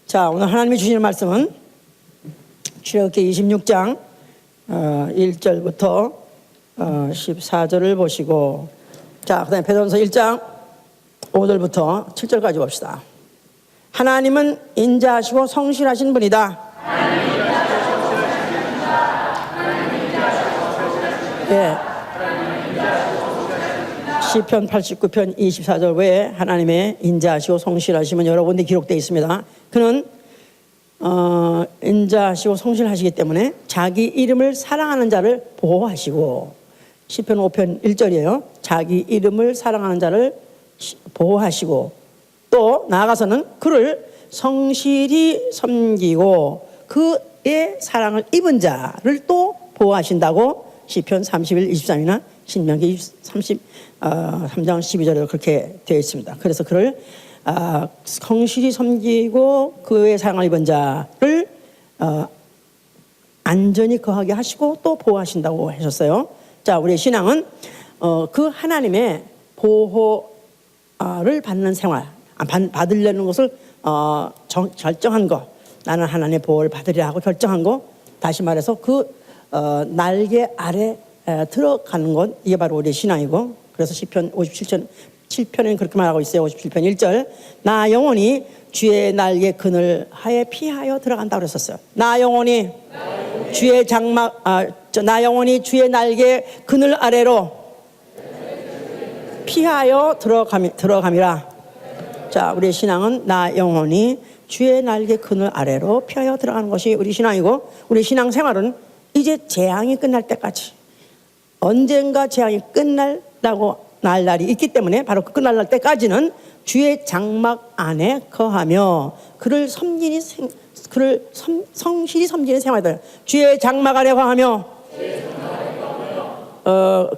자, 오늘 하나님이 주시는 말씀은 출애굽기 26장 1절부터 14절을 보시고, 자, 그 다음에 베드로전서 1장 5절부터 7절까지 봅시다. 하나님은 인자하시고 성실하신 분이다. 예. 시편 89편 24절 외에 하나님의 인자하시고 성실하심은 여러 군데 기록되어 있습니다. 그는 인자하시고 성실하시기 때문에 자기 이름을 사랑하는 자를 보호하시고, 시편 5편 1절이에요. 자기 이름을 사랑하는 자를 보호하시고, 또 나아가서는 그를 성실히 섬기고 그의 사랑을 입은 자를 또 보호하신다고 시편 31, 23이나 신명기 33장 12절에 그렇게 되어 있습니다. 그래서 그를 성실히 섬기고 그의 사랑을 입은 자를 안전히 거하게 하시고 또 보호하신다고 하셨어요. 자, 우리의 신앙은 그 하나님의 보호를 받는 생활, 받으려는 것을 결정한 것, 나는 하나님의 보호를 받으리라 하고 결정한 것, 다시 말해서 그 날개 아래 들어가는 것, 이게 바로 우리의 신앙이고, 그래서 시편 57편에는 그렇게 말하고 있어요. 57편 1절, 나 영혼이 주의 날개 그늘 하에 피하여 들어간다고 그랬었어요. 나 영혼이 주의 장막, 나 영혼이 주의 날개 그늘 아래로 피하여 들어감이라. 자, 우리의 신앙은 나 영혼이 주의 날개 그늘 아래로 피하여 들어가는 것이 우리 신앙이고, 우리 신앙 생활은 이제 재앙이 끝날 때까지, 언젠가 재앙이 끝날라고 날이 있기 때문에 바로 그 끝날 때까지는 주의 장막 안에 거하며 그를 성실히 섬기는 생활들. 주의 장막 안에 거하며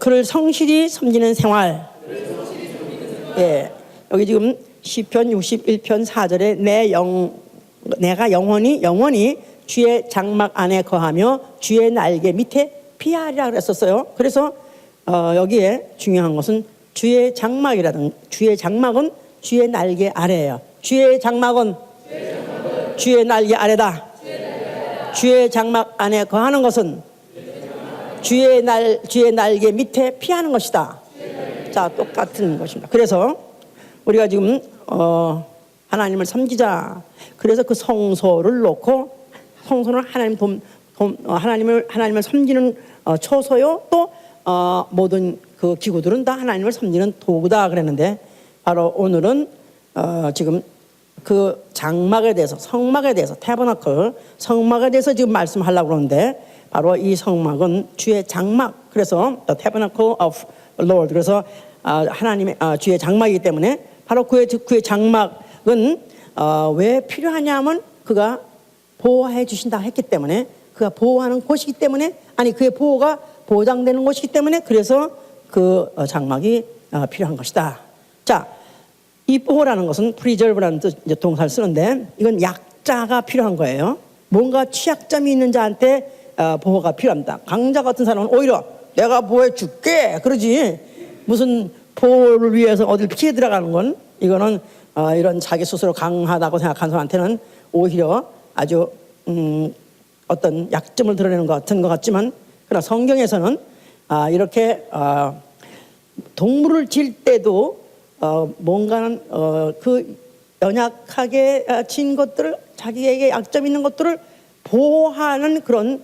그를 성실히 섬기는 생활. 예, 여기 지금 시편 61편 4절에 내가 영원히 주의 장막 안에 거하며 주의 날개 밑에 피하리라 그랬었어요. 그래서 여기에 중요한 것은 주의 장막이라든, 주의 장막은 주의 날개 아래예요. 주의 장막은 주의 날개 아래다. 주의 장막 안에 거하는 것은 주의 날개 밑에 피하는 것이다. 자, 똑같은 것입니다. 그래서 우리가 지금 하나님을 섬기자. 그래서 그 성소를 놓고, 성소는 하나님을 섬기는 처소요, 또 모든 그 기구들은 다 하나님을 섬기는 도구다 그랬는데, 바로 오늘은 지금 그 장막에 대해서, 성막에 대해서, 태버너클 성막에 대해서 지금 말씀하려고 그러는데, 바로 이 성막은 주의 장막, 그래서 The Tabernacle of Lord, 그래서 하나님의 주의 장막이기 때문에 바로 그의 장막은 왜 필요하냐면 그가 보호해 주신다 했기 때문에, 그가 보호하는 곳이기 때문에, 아니 그의 보호가 보장되는 곳이기 때문에, 그래서 그 장막이 필요한 것이다. 자, 이 보호라는 것은 preserve라는 동사를 쓰는데, 이건 약자가 필요한 거예요. 뭔가 취약점이 있는 자한테 보호가 필요합니다. 강자 같은 사람은 오히려 내가 보호해 줄게 그러지, 무슨 보호를 위해서 어딜 피해 들어가는 건, 이거는 이런 자기 스스로 강하다고 생각하는 사람한테는 오히려 아주 어떤 약점을 드러내는 것 같지만, 그러나 성경에서는 이렇게 동물을 질 때도 뭔가는 그 연약하게 진 것들을, 자기에게 약점 있는 것들을 보호하는 그런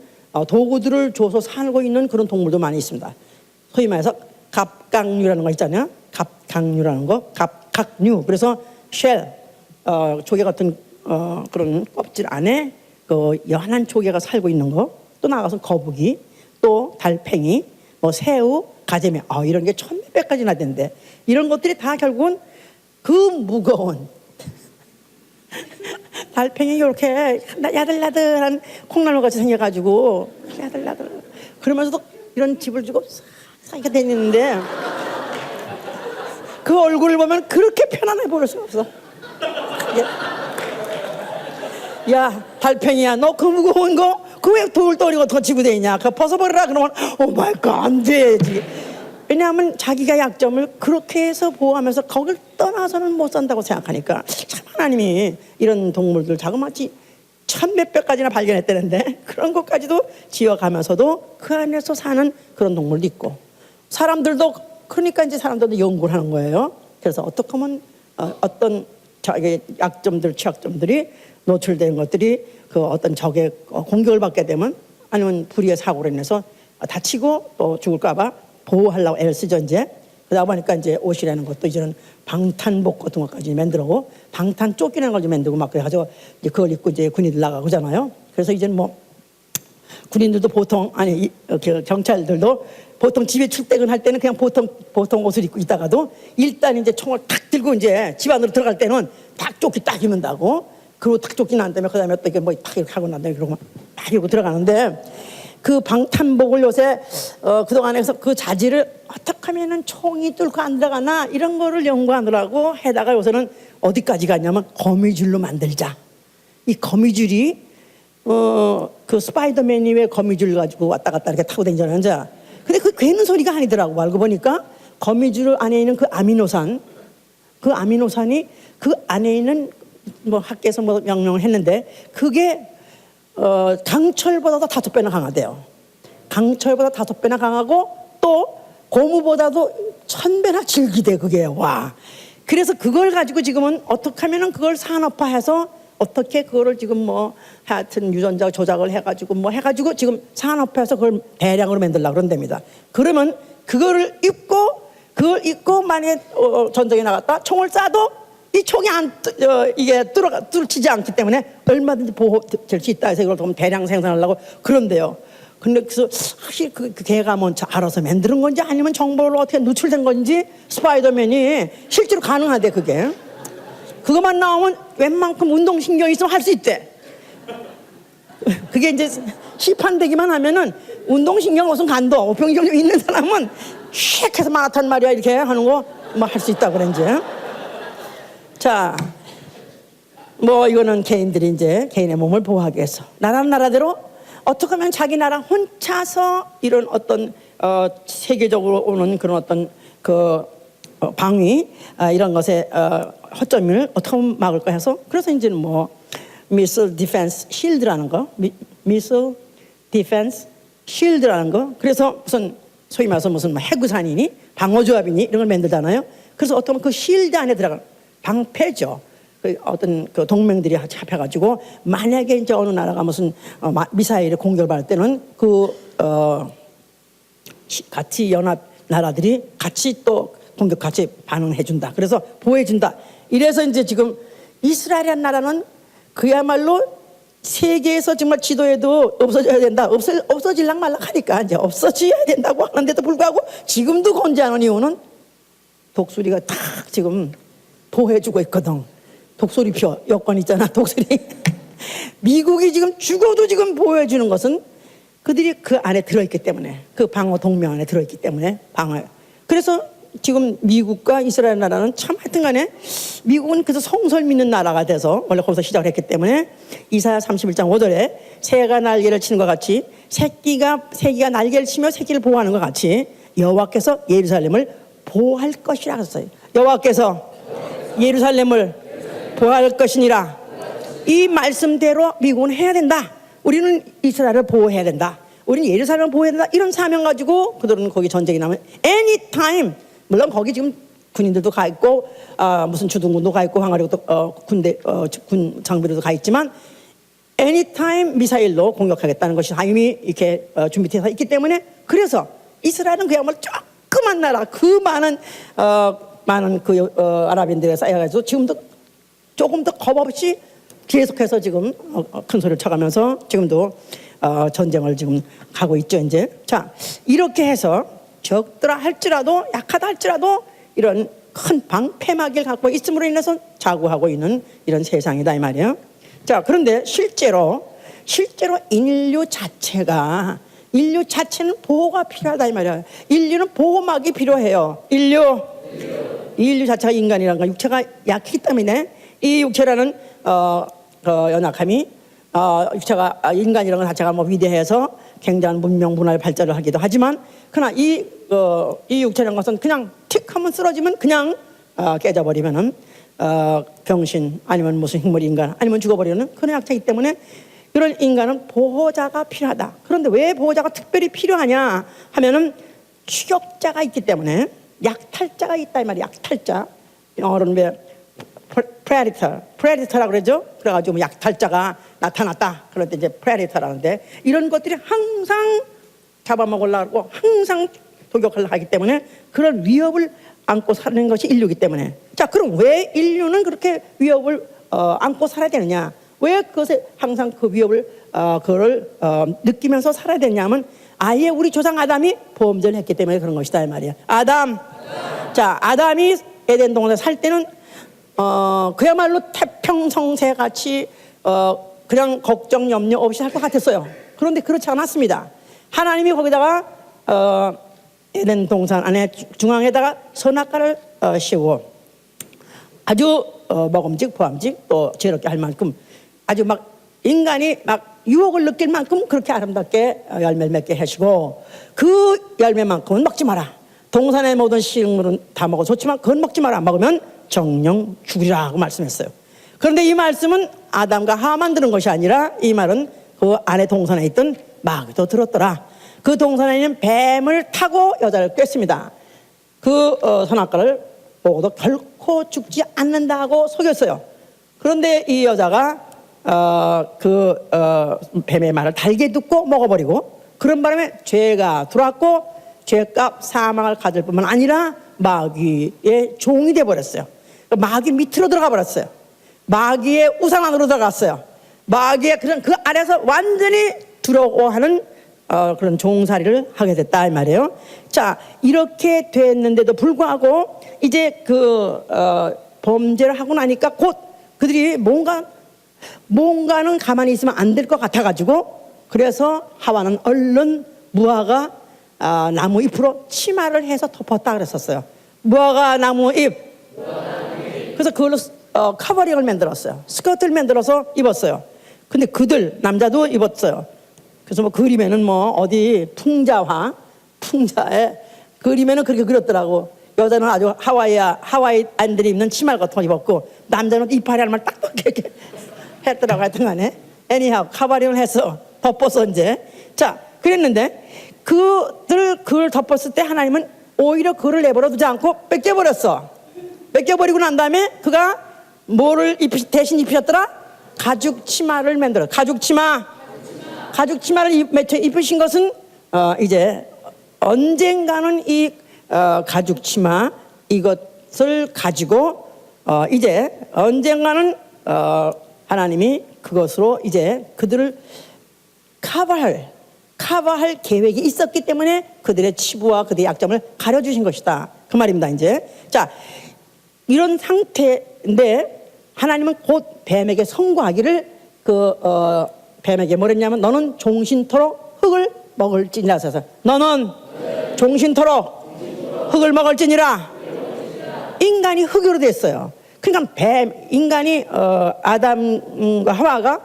도구들을 줘서 살고 있는 그런 동물도 많이 있습니다. 소위 말해서 갑각류라는 거 있잖아요. 갑각류라는 거, 갑각류. 그래서 쉘, 조개 같은 그런 껍질 안에 그 연한 조개가 살고 있는 거, 또 나가서 거북이, 또 달팽이, 뭐 새우, 가재미, 이런 게 1,000몇 가지나 되는데, 이런 것들이 다 결국은 그 무거운 달팽이 이렇게 야들야들한 콩나물 같이 생겨가지고 야들야들, 그러면서도 이런 집을 주고 싹 이렇게 다니는데, 그 얼굴을 보면 그렇게 편안해 보일 수가 없어. 야, 달팽이야, 너 그 무거운 거 그 왜 돌덩이고 더 지고 다니냐, 그거 벗어버려라. 그러면 오 마이 갓, 안 되지. 왜냐하면 자기가 약점을 그렇게 해서 보호하면서 거길 떠나서는 못 산다고 생각하니까 참 하나님이 이런 동물들 자그마치 1,000몇 가지나 발견했다는데 그런 것까지도 지어가면서도 그 안에서 사는 그런 동물도 있고 사람들도 그러니까 이제 사람들도 연구를 하는 거예요. 그래서 어떻게 하면 어떤 자기 약점들, 취약점들이 노출되는 것들이 그 어떤 적의 공격을 받게 되면 아니면 불의의 사고로 인해서 다치고 또 죽을까봐 보호하려고 애를 쓰죠 이제. 그러다 보니까 이제 옷이라는 것도 이제는 방탄복 같은 것까지 만들고 방탄 조끼라는 걸 좀 만들고 막 그래가지고 이제 그걸 입고 이제 군인들 나가고 그러잖아요. 그래서 이제는 뭐 군인들도 보통 아니 경찰들도 보통 집에 출퇴근할 때는 그냥 보통 옷을 입고 있다가도 일단 이제 총을 탁 들고 이제 집 안으로 들어갈 때는 딱 조끼 딱 입는다고. 그리고 딱 조끼 난 다음에 그다음에 또 이게 뭐 딱 이렇게 하고 난 다음에 그러고 딱 입고 들어가는데 그 방탄복을 요새 그동안에서 그 자질을 어떻게 하면은 총이 뚫고 안 들어가나 이런 거를 연구하느라고 해다가 요새는 어디까지 갔냐면 거미줄로 만들자. 이 거미줄이 그 스파이더맨이 왜 거미줄 가지고 왔다 갔다 이렇게 타고 다니잖아요. 근데 그 괜한 소리가 아니더라고. 알고 보니까 거미줄 안에 있는 그 아미노산이 그 안에 있는 뭐 학계에서 뭐 명령을 했는데 그게 강철보다도 5배나 강하대요. 강철보다 5배나 강하고 또 고무보다도 1000배나 질기대 그게. 와. 그래서 그걸 가지고 지금은 어떻게 하면은 그걸 산업화해서 어떻게 그거를 지금 뭐 하여튼 유전자 조작을 해가지고 뭐 해가지고 지금 산업화해서 그걸 대량으로 만들려고 그런답니다. 그러면 그걸 입고 만약에 전쟁에 나갔다 총을 쏴도 이 총이 이게 뚫치지 않기 때문에 얼마든지 보호될 수 있다 해서 이걸 좀 대량 생산하려고 그런데요. 근데 그래서 사실 그 개가 뭐 알아서 만드는 건지 아니면 정보를 어떻게 누출된 건지 스파이더맨이 실제로 가능하대 그게. 그것만 나오면 웬만큼 운동신경이 있으면 할 수 있대. 그게 이제 시판되기만 하면은 운동신경 무슨 간도 오병이경 있는 사람은 휙 해서 마라톤 말이야 이렇게 하는 거 뭐 할 수 있다 그런지. 자, 뭐 이거는 개인들이 이제 개인의 몸을 보호하기 위해서 나라는 나라대로 어떻게 하면 자기 나라 혼자서 이런 어떤 세계적으로 오는 그런 어떤 그 방위 이런 것에 허점을 어떻게 하면 막을까 해서 그래서 이제는 뭐 미술 디펜스 실드라는 거, 미술 디펜스 실드라는 거. 그래서 무슨 소위 말해서 무슨 해구산이니 방어조합이니 이런 걸 만들잖아요. 그래서 어떤 그 실드 안에 들어간 방패죠. 그 어떤 그 동맹들이 합해가지고 만약에 이제 어느 나라가 무슨 미사일을 공격을 받을 때는 같이 연합 나라들이 같이 또 공격 같이 반응해준다. 그래서 보호해준다. 이래서 이제 지금 이스라엘이라는 나라는 그야말로 세계에서 정말 지도에도 없어져야 된다. 없어질랑 말랑 하니까 이제 없어져야 된다고 하는데도 불구하고 지금도 건재하는 이유는 독수리가 탁 지금 보호해주고 있거든. 독수리표 여권 있잖아. 독수리. 미국이 지금 죽어도 지금 보호해주는 것은 그들이 그 안에 들어있기 때문에 그 방어 동맹 안에 들어있기 때문에 방어. 그래서 지금 미국과 이스라엘 나라는 참 하여튼간에 미국은 그래서 성설 믿는 나라가 돼서 원래 거기서 시작을 했기 때문에 이사야 31장 5절에 새가 날개를 치는 것 같이 새끼가 날개를 치며 새끼를 보호하는 것 같이 여호와께서 예루살렘을 보호할 것이라 했어요. 여호와께서 예루살렘을 보호할 것이니라. 이 말씀대로 미국은 해야 된다. 우리는 이스라엘을 보호해야 된다. 우리는 예루살렘을 보호해야 된다. 이런 사명 가지고 그들은 거기 전쟁이 나면 anytime, 물론 거기 지금 군인들도 가 있고 무슨 주둔군도 가 있고 항아리도 군대 군 장비들도 가 있지만 anytime 미사일로 공격하겠다는 것이 다 이미 이렇게 준비되어 있기 때문에 그래서 이스라엘은 그야말로 조그만 나라 그 많은 그 아랍인들에 쌓여가지고 지금도 조금 더 겁없이 계속해서 지금 큰 소리를 쳐가면서 지금도 전쟁을 지금 가고 있죠 이제. 자, 이렇게 해서 적더라 할지라도 약하다 할지라도 이런 큰 방패막을 갖고 있음으로 인해서 자구하고 있는 이런 세상이다 이 말이에요. 자, 그런데 실제로 인류 자체는 보호가 필요하다 이 말이에요. 인류는 보호막이 필요해요. 인류 자체가 인간이라는 건 육체가 약하기 때문에 이 육체라는 연약함이 육체가 인간이라는 것 자체가 뭐 위대해서 굉장한 문명 문화의 발달을 하기도 하지만 그러나 이 육체라는 것은 그냥 틱 하면 쓰러지면 그냥 깨져버리면은 병신 아니면 무슨 흉물 인간 아니면 죽어버리는 그런 약체이기 때문에 이런 인간은 보호자가 필요하다. 그런데 왜 보호자가 특별히 필요하냐 하면은 추격자가 있기 때문에 약탈자가 있다 이 말이야. 약탈자. 영어로는 왜 predator라고 그러죠. 그래가지고 뭐 약탈자가 나타났다. 그럴 때 이제 predator라는데 이런 것들이 항상 잡아먹으려고 하고 항상 도격하려고 하기 때문에 그런 위협을 안고 사는 것이 인류이기 때문에 자 그럼 왜 인류는 그렇게 위협을 안고 살아야 되느냐? 왜 그것에 항상 그 위협을 그걸 느끼면서 살아야 되냐면 아예 우리 조상 아담이 범죄를 했기 때문에 그런 것이다 이 말이야. 자 아담이 에덴 동산에 살 때는 그야말로 태평성세 같이 그냥 걱정 염려 없이 할 것 같았어요. 그런데 그렇지 않았습니다. 하나님이 거기다가 에덴 동산 안에 중앙에다가 선악과를 씌우고 아주 먹음직 보암직 또 지혜롭게 할 만큼 아주 막 인간이 막 유혹을 느낄 만큼 그렇게 아름답게 열매를 맺게 하시고 그 열매만큼은 먹지 마라. 동산의 모든 식물은 다 먹어 좋지만 그건 먹지 마라. 먹으면 정령 죽으리라고 말씀했어요. 그런데 이 말씀은 아담과 하와만 들은 것이 아니라 이 말은 그 안에 동산에 있던 마귀도 들었더라. 그 동산에 있는 뱀을 타고 여자를 꿰습니다. 그 선악과를 보고도 결코 죽지 않는다고 속였어요. 그런데 이 여자가 뱀의 말을 달게 듣고 먹어버리고 그런 바람에 죄가 들어왔고 죄값 사망을 가질 뿐만 아니라 마귀의 종이 되어버렸어요. 마귀 밑으로 들어가 버렸어요. 마귀의 우상 안으로 들어갔어요. 마귀의 그 아래서 완전히 두려워하는 그런 종살이를 하게 됐다 이 말이에요. 자 이렇게 됐는데도 불구하고 이제 범죄를 하고 나니까 곧 그들이 뭔가는 가만히 있으면 안 될 것 같아가지고 그래서 하와는 얼른 무화과 나무 잎으로 치마를 해서 덮었다 그랬었어요. 무화과 나무 잎. 그래서 그걸로 커버링을 만들었어요. 스커트를 만들어서 입었어요. 근데 그들 남자도 입었어요. 그래서 뭐 그림에는 뭐 어디 풍자에 그림에는 그렇게 그렸더라고. 여자는 아주 하와이안들이 입는 치마 같은 거 입었고 남자는 이파리 하나만 딱딱 이렇게 했더라고. 하여튼간에 anyhow 커버링을 해서 덮어서 이제 자 그랬는데 그걸 덮었을 때 하나님은 오히려 그를 내버려 두지 않고 뺏겨버렸어. 뺏겨버리고 난 다음에 그가 뭐를 대신 입히셨더라? 가죽 치마를 만들어. 가죽 치마를 입으신 것은 이제 언젠가는 이 가죽 치마 이것을 가지고 이제 언젠가는 하나님이 그것으로 이제 그들을 커버할 계획이 있었기 때문에 그들의 치부와 그들의 약점을 가려주신 것이다. 그 말입니다. 이제 자 이런 상태인데 하나님은 곧 뱀에게 선고하기를 뱀에게 뭐랬냐면 너는 종신토록 흙을 먹을지니라 하셔서 너는 종신토록 흙을 먹을지니라. 인간이 흙으로 됐어요. 그러니까 인간이 아담과 하와가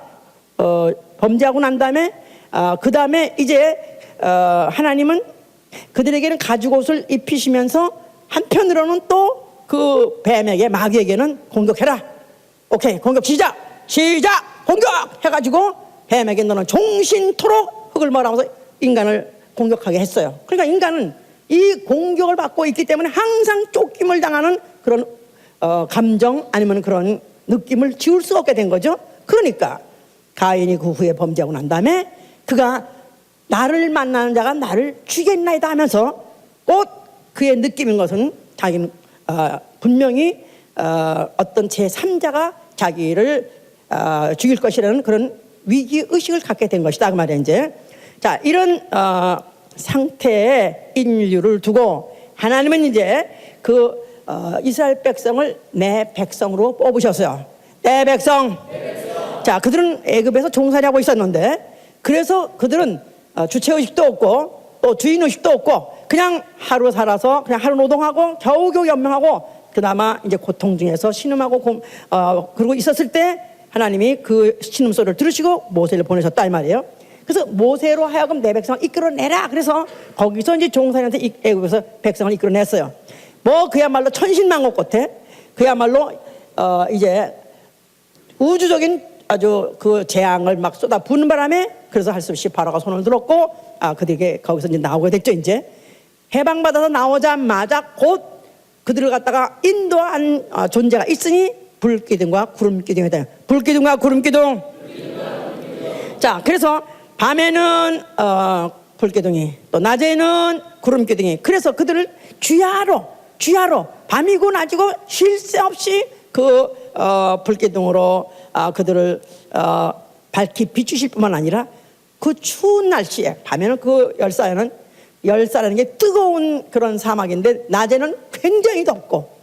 범죄하고 난 다음에 그 다음에 이제 하나님은 그들에게는 가죽 옷을 입히시면서 한편으로는 또 그 뱀에게 마귀에게는 공격해라. 오케이 공격 시작 공격 해가지고 뱀에게 너는 종신토록 흙을 먹으라면서 인간을 공격하게 했어요. 그러니까 인간은 이 공격을 받고 있기 때문에 항상 쫓김을 당하는 그런 감정 아니면 그런 느낌을 지울 수 없게 된 거죠. 그러니까 가인이 그 후에 범죄하고 난 다음에 그가 나를 만나는 자가 나를 죽였나이다 하면서 꼭 그의 느낌인 것은 자기는 분명히 어떤 제3자가 자기를 죽일 것이라는 그런 위기의식을 갖게 된 것이다 그 말이에요. 이제 자 이런 상태의 인류를 두고 하나님은 이제 이스라엘 백성을 내 백성으로 뽑으셨어요. 내 백성. 자 그들은 애굽에서 종살이하고 있었는데 그래서 그들은 주체의식도 없고 또 주인의식도 없고 그냥 하루 살아서 그냥 하루 노동하고 겨우겨우 연명하고 그나마 이제 고통 중에서 신음하고 그러고 있었을 때 하나님이 그 신음소리를 들으시고 모세를 보내셨다 이 말이에요. 그래서 모세로 하여금 내 백성을 이끌어내라. 그래서 거기서 이제 종살이한테 애굽에서 백성을 이끌어냈어요. 뭐 그야말로 천신만고 끝에 그야말로 이제 우주적인 아주 그 재앙을 막 쏟아 부는 바람에 그래서 할 수 없이 바로가 손을 들었고 그들에게 거기서 이제 나오게 됐죠. 이제 해방받아서 나오자마자 곧 그들을 갖다가 인도한 존재가 있으니 불기둥과 구름기둥이다. 불기둥과 구름기둥. 자, 그래서 밤에는 불기둥이, 또 낮에는 구름기둥이. 그래서 그들을 주야로 밤이고 낮이고 쉴 새 없이 그 불기둥으로 그들을 밝히 비추실 뿐만 아니라 그 추운 날씨에 밤에는 그 열사라는 게 뜨거운 그런 사막인데 낮에는 굉장히 덥고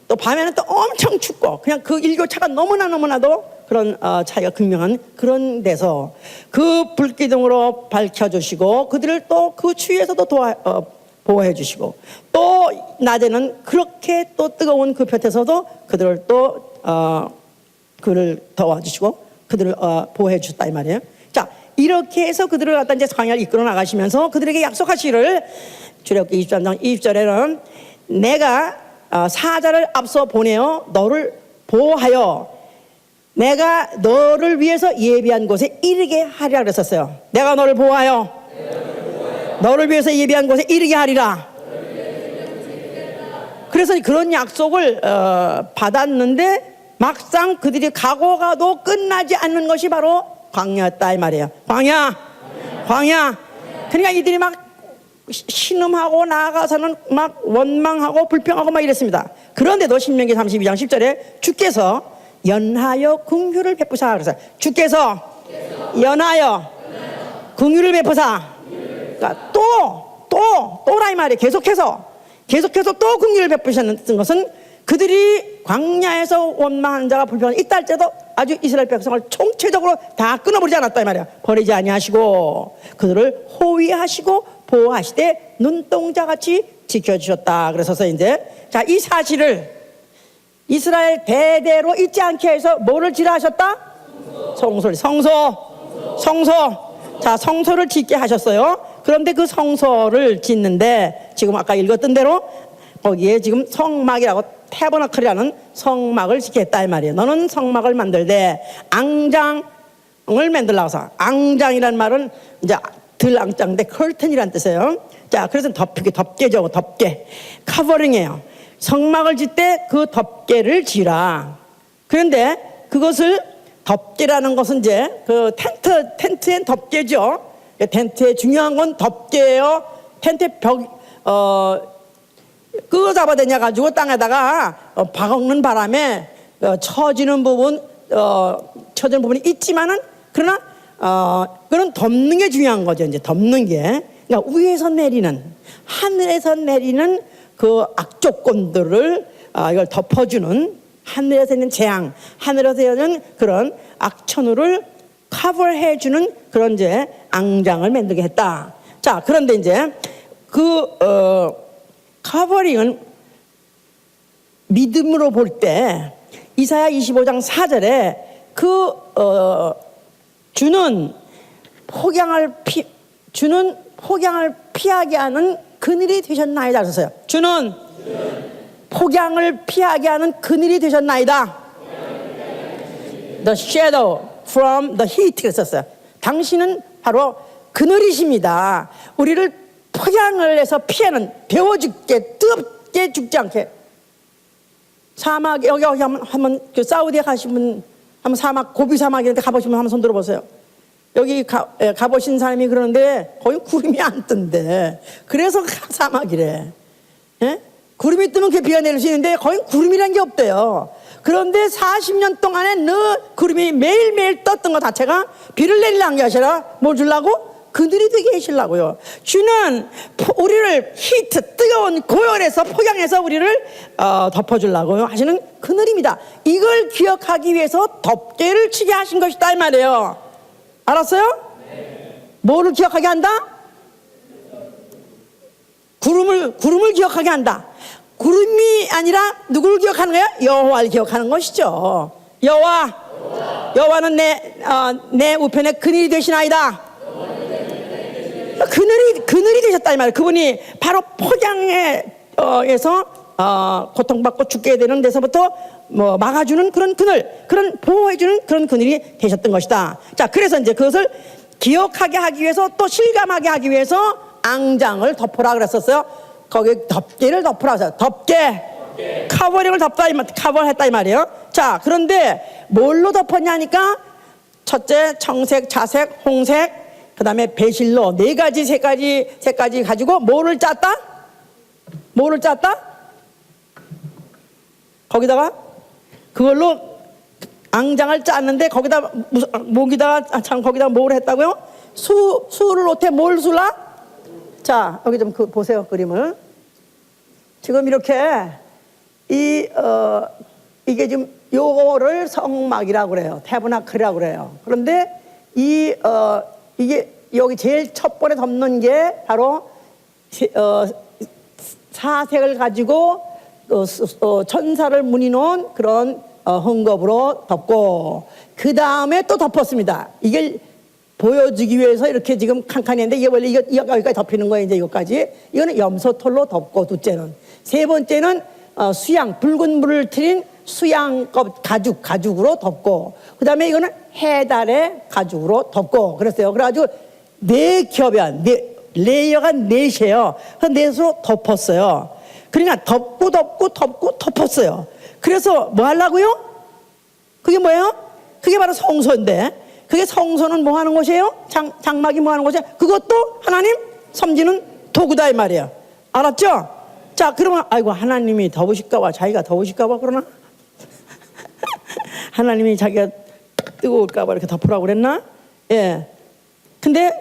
또 밤에는 또 엄청 춥고 그냥 그 일교차가 너무나도 그런 차이가 극명한 그런 데서 그 불기둥으로 밝혀주시고 그들을 또 그 추위에서도 보호해 주시고 또 낮에는 그렇게 또 뜨거운 그 볕에서도 그들을 또 그를 도와주시고 그들을 보호해 주셨다 이 말이에요. 자, 이렇게 해서 그들을 갖다 이제 광야를 이끌어 나가시면서 그들에게 약속하시기를 출애굽기 23장 20절에는 내가 사자를 앞서 보내어 너를 보호하여 내가 너를 위해서 예비한 곳에 이르게 하리라 그랬었어요. 내가 너를 보호하여 너를 위해서 예비한 곳에 이르게 하리라. 그래서 그런 약속을 받았는데 막상 그들이 가고 가도 끝나지 않는 것이 바로 광야였다 이 말이에요. 광야. 그러니까 이들이 막 신음하고 나아가서는 막 원망하고 불평하고 막 이랬습니다. 그런데도 신명기 32장 10절에 주께서 연하여 긍휼을 베푸사 그래서 주께서 연하여 긍휼을 베푸사. 그러니까 또라 이 말이에요. 계속해서 또 긍휼을 베푸셨는 것은 그들이 광야에서 원망하는 자가 불평하는 이때 할때도 아주 이스라엘 백성을 총체적으로 다 끊어버리지 않았다 이 말이야. 버리지 아니하시고 그들을 호위하시고 보호하시되 눈동자같이 지켜주셨다. 그래서 이제 자, 이 사실을 이스라엘 대대로 잊지 않게 해서 뭐를 지라 하셨다? 성소. 자, 성소를 짓게 하셨어요. 그런데 그 성소를 짓는데 지금 아까 읽었던 대로 거기에 지금 성막이라고 태버너클이라는 성막을 짓겠다 이 말이에요. 너는 성막을 만들되 앙장을 만들라고 해서 앙장이라는 말은 이제 들앙장인데 커튼이란 뜻이에요. 자, 그래서 덮개죠. 덮개 커버링이에요. 성막을 짓되 그 덮개를 지라. 그런데 그것을 덮개라는 것은 이제 그 텐트엔 덮개죠. 텐트에 중요한 건 덮개예요. 텐트 그거 잡아대냐 가지고 땅에다가 박는 바람에 처지는 부분이 있지만은 그러나 그런 덮는 게 중요한 거죠. 이제 덮는 게 그러니까 위에서 내리는 하늘에서 내리는 그 악조건들을 이걸 덮어주는 하늘에서 있는 재앙, 하늘에서 있는 그런 악천후를 커버해주는 그런 이제 앙장을 만들게 했다. 자, 그런데 이제 그 커버링은 믿음으로 볼 때 이사야 25장 4절에 그 주는 폭양을 피하게 하는 그늘이 되셨나이다 그랬어요. 주는 폭양을 피하게 하는 그늘이 되셨나이다. The shadow from the heat 그랬었어요. 당신은 바로 그늘이십니다. 우리를 폭양을 해서 피하는 배워 죽게 뜨겁게 죽지 않게. 사막 여기 한번 그 사우디에 가시면 한번 사막 고비 사막 이런 데 가보시면 한번 손 들어보세요. 여기 가보신 사람이 그러는데 거기 구름이 안 뜬대. 그래서 사막이래. 예? 구름이 뜨면 그 비가 내릴 수 있는데 거기 구름이란 게 없대요. 그런데 40년 동안에 너 구름이 매일매일 떴던 거 자체가 비를 내리려는 게 아니라 뭘 주려고? 그들이 되게 하시려고요. 주는 우리를 뜨거운 고열에서 폭양해서 우리를 덮어주려고 하시는 그늘입니다. 이걸 기억하기 위해서 덮개를 치게 하신 것이다 이 말이에요. 알았어요? 네. 뭐를 기억하게 한다? 구름을 기억하게 한다. 구름이 아니라 누구를 기억하는 거야? 여호와를 기억하는 것이죠. 여호와는 내 우편의 그늘이 되시나이다. 그늘이 되셨다 이 말이에요. 그분이 바로 폭양에서 고통받고 죽게 되는 데서부터 뭐 막아주는 그런 그늘, 그런 보호해주는 그런 그늘이 되셨던 것이다. 자, 그래서 이제 그것을 기억하게 하기 위해서 또 실감하게 하기 위해서 앙장을 덮으라 그랬었어요. 거기 덮개를 덮으라 그랬어요. 덮개. 커버링을 커버했다 이 말이에요. 자, 그런데 뭘로 덮었냐니까 첫째 청색, 자색, 홍색, 그 다음에 배실로 네 가지 세 가지 가지고 뭐를 짰다? 거기다가 그걸로 앙장을 짰는데 거기다 거기다 뭘 했다고요? 수를 못해 뭘 술라? 자, 여기 좀 보세요, 그림을. 지금 이렇게 이게 지금 요거를 성막이라고 그래요. 태브나클이라고 그래요. 그런데 이게 여기 제일 첫 번에 덮는 게 바로 사색을 가지고 천사를 무늬 놓은 그런 헝겊으로 덮고 그 다음에 또 덮었습니다. 이게 보여주기 위해서 이렇게 지금 칸칸이 했는데 이게 원래 여기까지 덮이는 거예요. 이제 여기까지. 이거는 염소털로 덮고 둘째는. 세 번째는 수양, 붉은 물을 트인 수양껍 가죽으로 덮고 그 다음에 이거는 해달의 가죽으로 덮고 그랬어요. 그래가지고 네 겹이야. 레이어가 넷이에요. 그래서 넷으로 덮었어요. 그러니까 덮고 덮었어요. 그래서 뭐 하려고요? 그게 뭐예요? 그게 바로 성소인데 그게 성소는 뭐 하는 곳이에요? 장막이 뭐 하는 곳이에요? 그것도 하나님 섬기는 도구다 이 말이에요. 알았죠? 자, 그러면 아이고 하나님이 더우실까봐 자기가 더우실까봐 그러나? 하나님이 자기가 뜨거울까봐 이렇게 덮으라고 그랬나? 예. 근데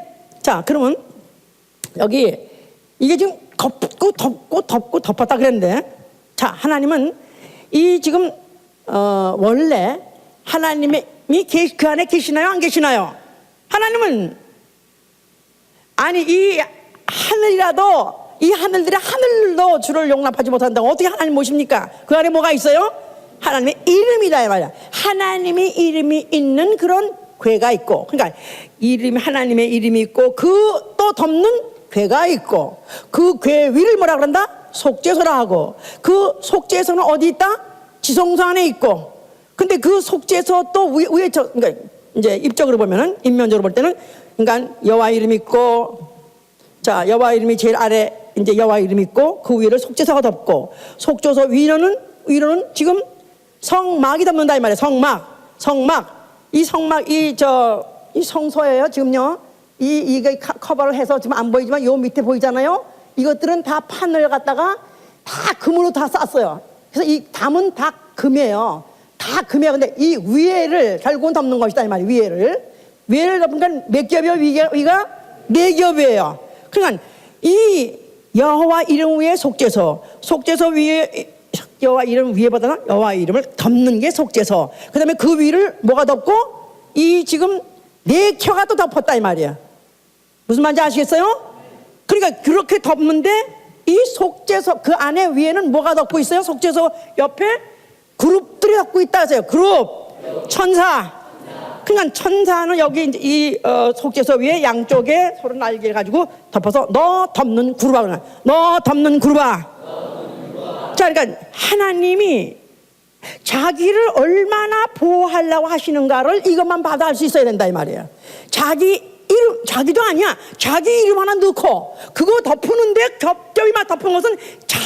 자, 그러면 여기 이게 지금 덮고 덮었다 그랬는데 자, 하나님은 이 지금 원래 하나님이 그 안에 계시나요? 안 계시나요? 하나님은 아니 이 하늘이라도 이 하늘들의 하늘도 주를 용납하지 못한다고 어떻게 하나님 모십니까? 그 안에 뭐가 있어요? 하나님의 이름이다 이 말이야. 하나님의 이름이 있는 그런 궤가 있고 그러니까 하나님의 이름이 있고 그 또 덮는 궤가 있고 그 궤 위를 뭐라 그런다? 속죄소라 하고 그 속죄소는 어디 있다? 지성소 안에 있고 근데 그 속죄소 또 위에 그러니까 이제 입적으로 보면은 인면적으로 볼 때는 그러니까 여호와 이름이 있고 자 여호와 이름이 제일 아래 이제 여호와 이름이 있고 그 위를 속죄소가 덮고 속죄소 위로는 지금 성막이 덮는다 이 말이에요. 성막 이 성소예요. 지금요 이게 커버를 해서 지금 안 보이지만 요 밑에 보이잖아요. 이것들은 다 판을 갖다가 다 금으로 다 쌌어요. 그래서 이 담은 다 금이에요. 다 금이야. 근데 이 위에를 결국은 덮는 것이다 이 말이에요. 위에를 덮으니까 몇 겹이요? 위가 네 겹이에요. 그러니까 이 여호와 이름 위에 속죄소 위에 여호와 이름 위에보다는 여호와 이름을 덮는 게 속죄소. 그다음에 그 위를 뭐가 덮고 이 지금 네 켜가 또 덮었다 이 말이야. 무슨 말인지 아시겠어요? 그러니까 그렇게 덮는데 이 속죄소 그 안에 위에는 뭐가 덮고 있어요? 속죄소 옆에 그룹들이 덮고 있다 하세요. 그룹 천사. 그러니까 천사는 여기 이제 이 속죄소 위에 양쪽에 서로 날개를 가지고 덮어서 너 덮는 그룹아. 너 덮는 그룹아. 자, 그러니까 하나님이 자기를 얼마나 보호하려고 하시는가를 이것만 봐도 알 수 있어야 된다 이 말이에요. 자기도 아니야. 자기 이름 하나 넣고 그거 덮는데 겹겹이만 덮은 것은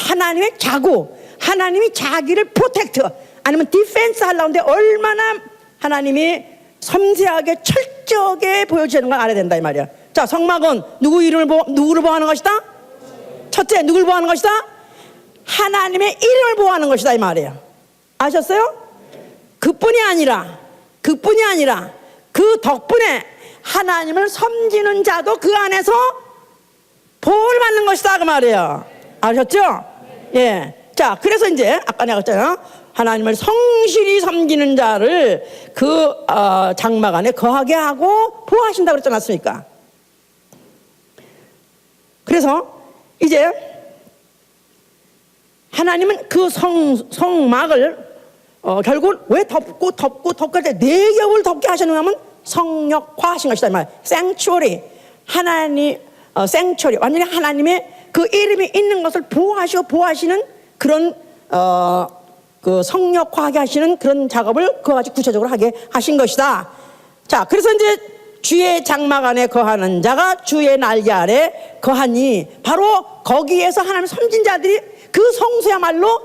하나님의 자구. 하나님이 자기를 프로텍트 아니면 디펜스 하려는데 얼마나 하나님이 섬세하게 철저하게 보여주는 걸 알아야 된다 이 말이야. 자, 성막은 누구를 보호하는 것이다? 첫째, 누구를 보호하는 것이다? 하나님의 이름을 보호하는 것이다 이 말이에요. 아셨어요? 그뿐이 아니라 그 덕분에 하나님을 섬기는 자도 그 안에서 보호를 받는 것이다 그 말이에요. 아셨죠? 예. 자, 그래서 이제 아까 내가 했잖아요. 하나님을 성실히 섬기는 자를 그 장막 안에 거하게 하고 보호하신다고 그랬지 않습니까? 그래서 이제 하나님은 그 성막을 결국은 왜 덮고 할 때 네 겹을 덮게 하셨는가 하면 성역화하신 것이다. sanctuary 하나님 생초리, 완전히 하나님의 그 이름이 있는 것을 보호하시는 그런 그 성역화하게 하시는 그런 작업을 그와 같이 구체적으로 하게 하신 것이다. 자, 그래서 이제 주의 장막 안에 거하는 자가 주의 날개 아래 거하니, 바로 거기에서 하나님의 선진자들이 그 성소야말로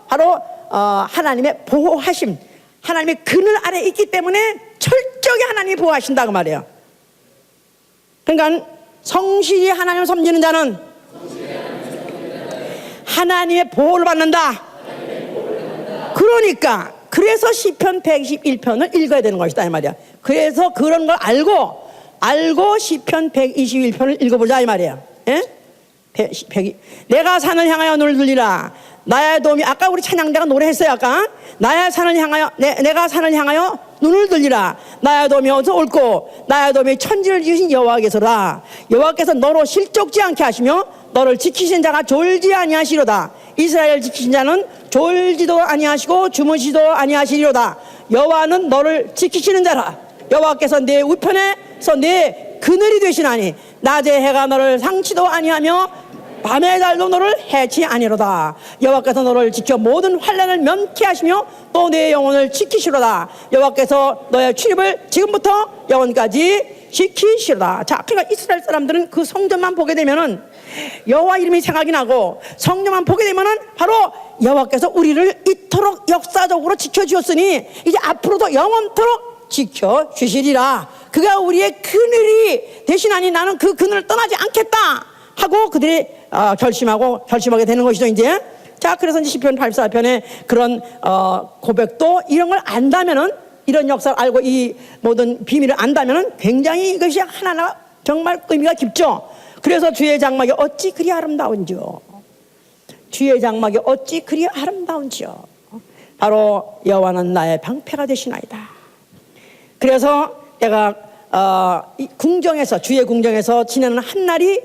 바로 하나님의 보호하심, 하나님의 그늘 아래 있기 때문에 철저히 하나님이 보호하신다고 말이에요. 그러니까 성실히 하나님을 섬기는 자는 하나님의 보호를 받는다. 그러니까 그래서 시편 121편을 읽어야 되는 것이다 이 말이야. 그래서 그런 걸 알고 시편 121편을 읽어보자 이 말이야. 예? 내가 산을 향하여 눈을 들리라. 나의 도움이, 아까 우리 찬양자가 노래했어요. 아까 나의 산을 향하여 내가 산을 향하여 눈을 들리라. 나의 도움이 어디서 올꼬? 나의 도움이 천지를 지으신 여호와께서라. 여호와께서 너로 실족지 않게 하시며 너를 지키신 자가 졸지 아니하시리로다. 이스라엘 지키신 자는 졸지도 아니하시고 주무시도 아니하시리로다. 여호와는 너를 지키시는 자라. 여호와께서 내 우편에서 내 그늘이 되시나니 낮에 해가 너를 상치도 아니하며 밤의 달도 너를 해치 아니로다. 여호와께서 너를 지켜 모든 환난을 면케하시며 또 내 영혼을 지키시로다. 여호와께서 너의 출입을 지금부터 영원까지 지키시로다. 자, 그러니까 이스라엘 사람들은 그 성전만 보게 되면은 여호와 이름이 생각이 나고, 성전만 보게 되면은 바로 여호와께서 우리를 이토록 역사적으로 지켜주었으니 이제 앞으로도 영원토록 지켜주시리라. 그가 우리의 그늘이 대신하니 나는 그 그늘을 떠나지 않겠다 하고 그들이 결심하게 되는 것이죠 이제. 자, 그래서 이제 시편 84편에 그런 고백도, 이런 걸 안다면은, 이런 역사를 알고 이 모든 비밀을 안다면은 굉장히 이것이 하나하나 정말 의미가 깊죠. 그래서 주의 장막이 어찌 그리 아름다운지요. 주의 장막이 어찌 그리 아름다운지요. 바로 여호와는 나의 방패가 되시나이다. 그래서 내가 궁정에서, 주의 궁정에서 지내는 한 날이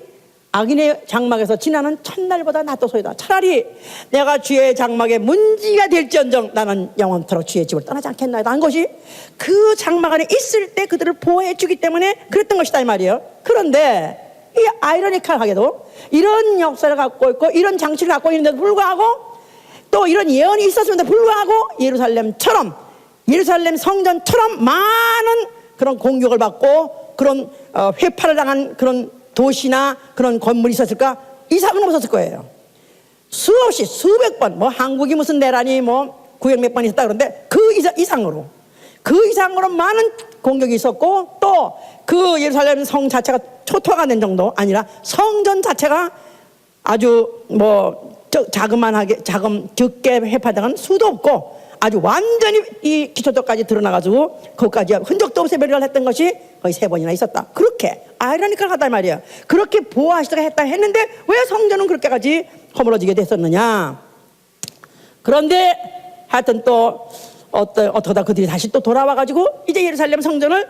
악인의 장막에서 지나는 첫날보다 낫도소이다. 차라리 내가 주의 장막에 문지가 될지언정 나는 영원토록 주의 집을 떠나지 않겠나이다 한 것이, 그 장막 안에 있을 때 그들을 보호해 주기 때문에 그랬던 것이다 이 말이에요. 그런데 이 아이러니컬하게도 이런 역사를 갖고 있고 이런 장치를 갖고 있는데도 불구하고, 또 이런 예언이 있었음에도 불구하고 예루살렘 성전처럼 많은 그런 공격을 받고 그런 회파를 당한 그런 도시나 그런 건물이 있었을까? 이상은 없었을 거예요. 수없이 수백 번, 뭐 한국이 무슨 내란이 뭐 900몇 번 있었다 그러는데 그 이상으로 많은 공격이 있었고, 또 그 예루살렘 성 자체가 초토화가 된 정도 아니라 성전 자체가 아주 뭐 적게 회파당한 수도 없고 아주 완전히 이 기초도까지 드러나가지고 그것까지 흔적도 없이 매료를 했던 것이 거의 3번이나 있었다. 그렇게 아이러니컬하단 말이야. 그렇게 보호하시다가 했다 했는데 왜 성전은 그렇게까지 허물어지게 됐었느냐. 그런데 하여튼 또 어떠다 그들이 다시 또 돌아와가지고 이제 예루살렘 성전을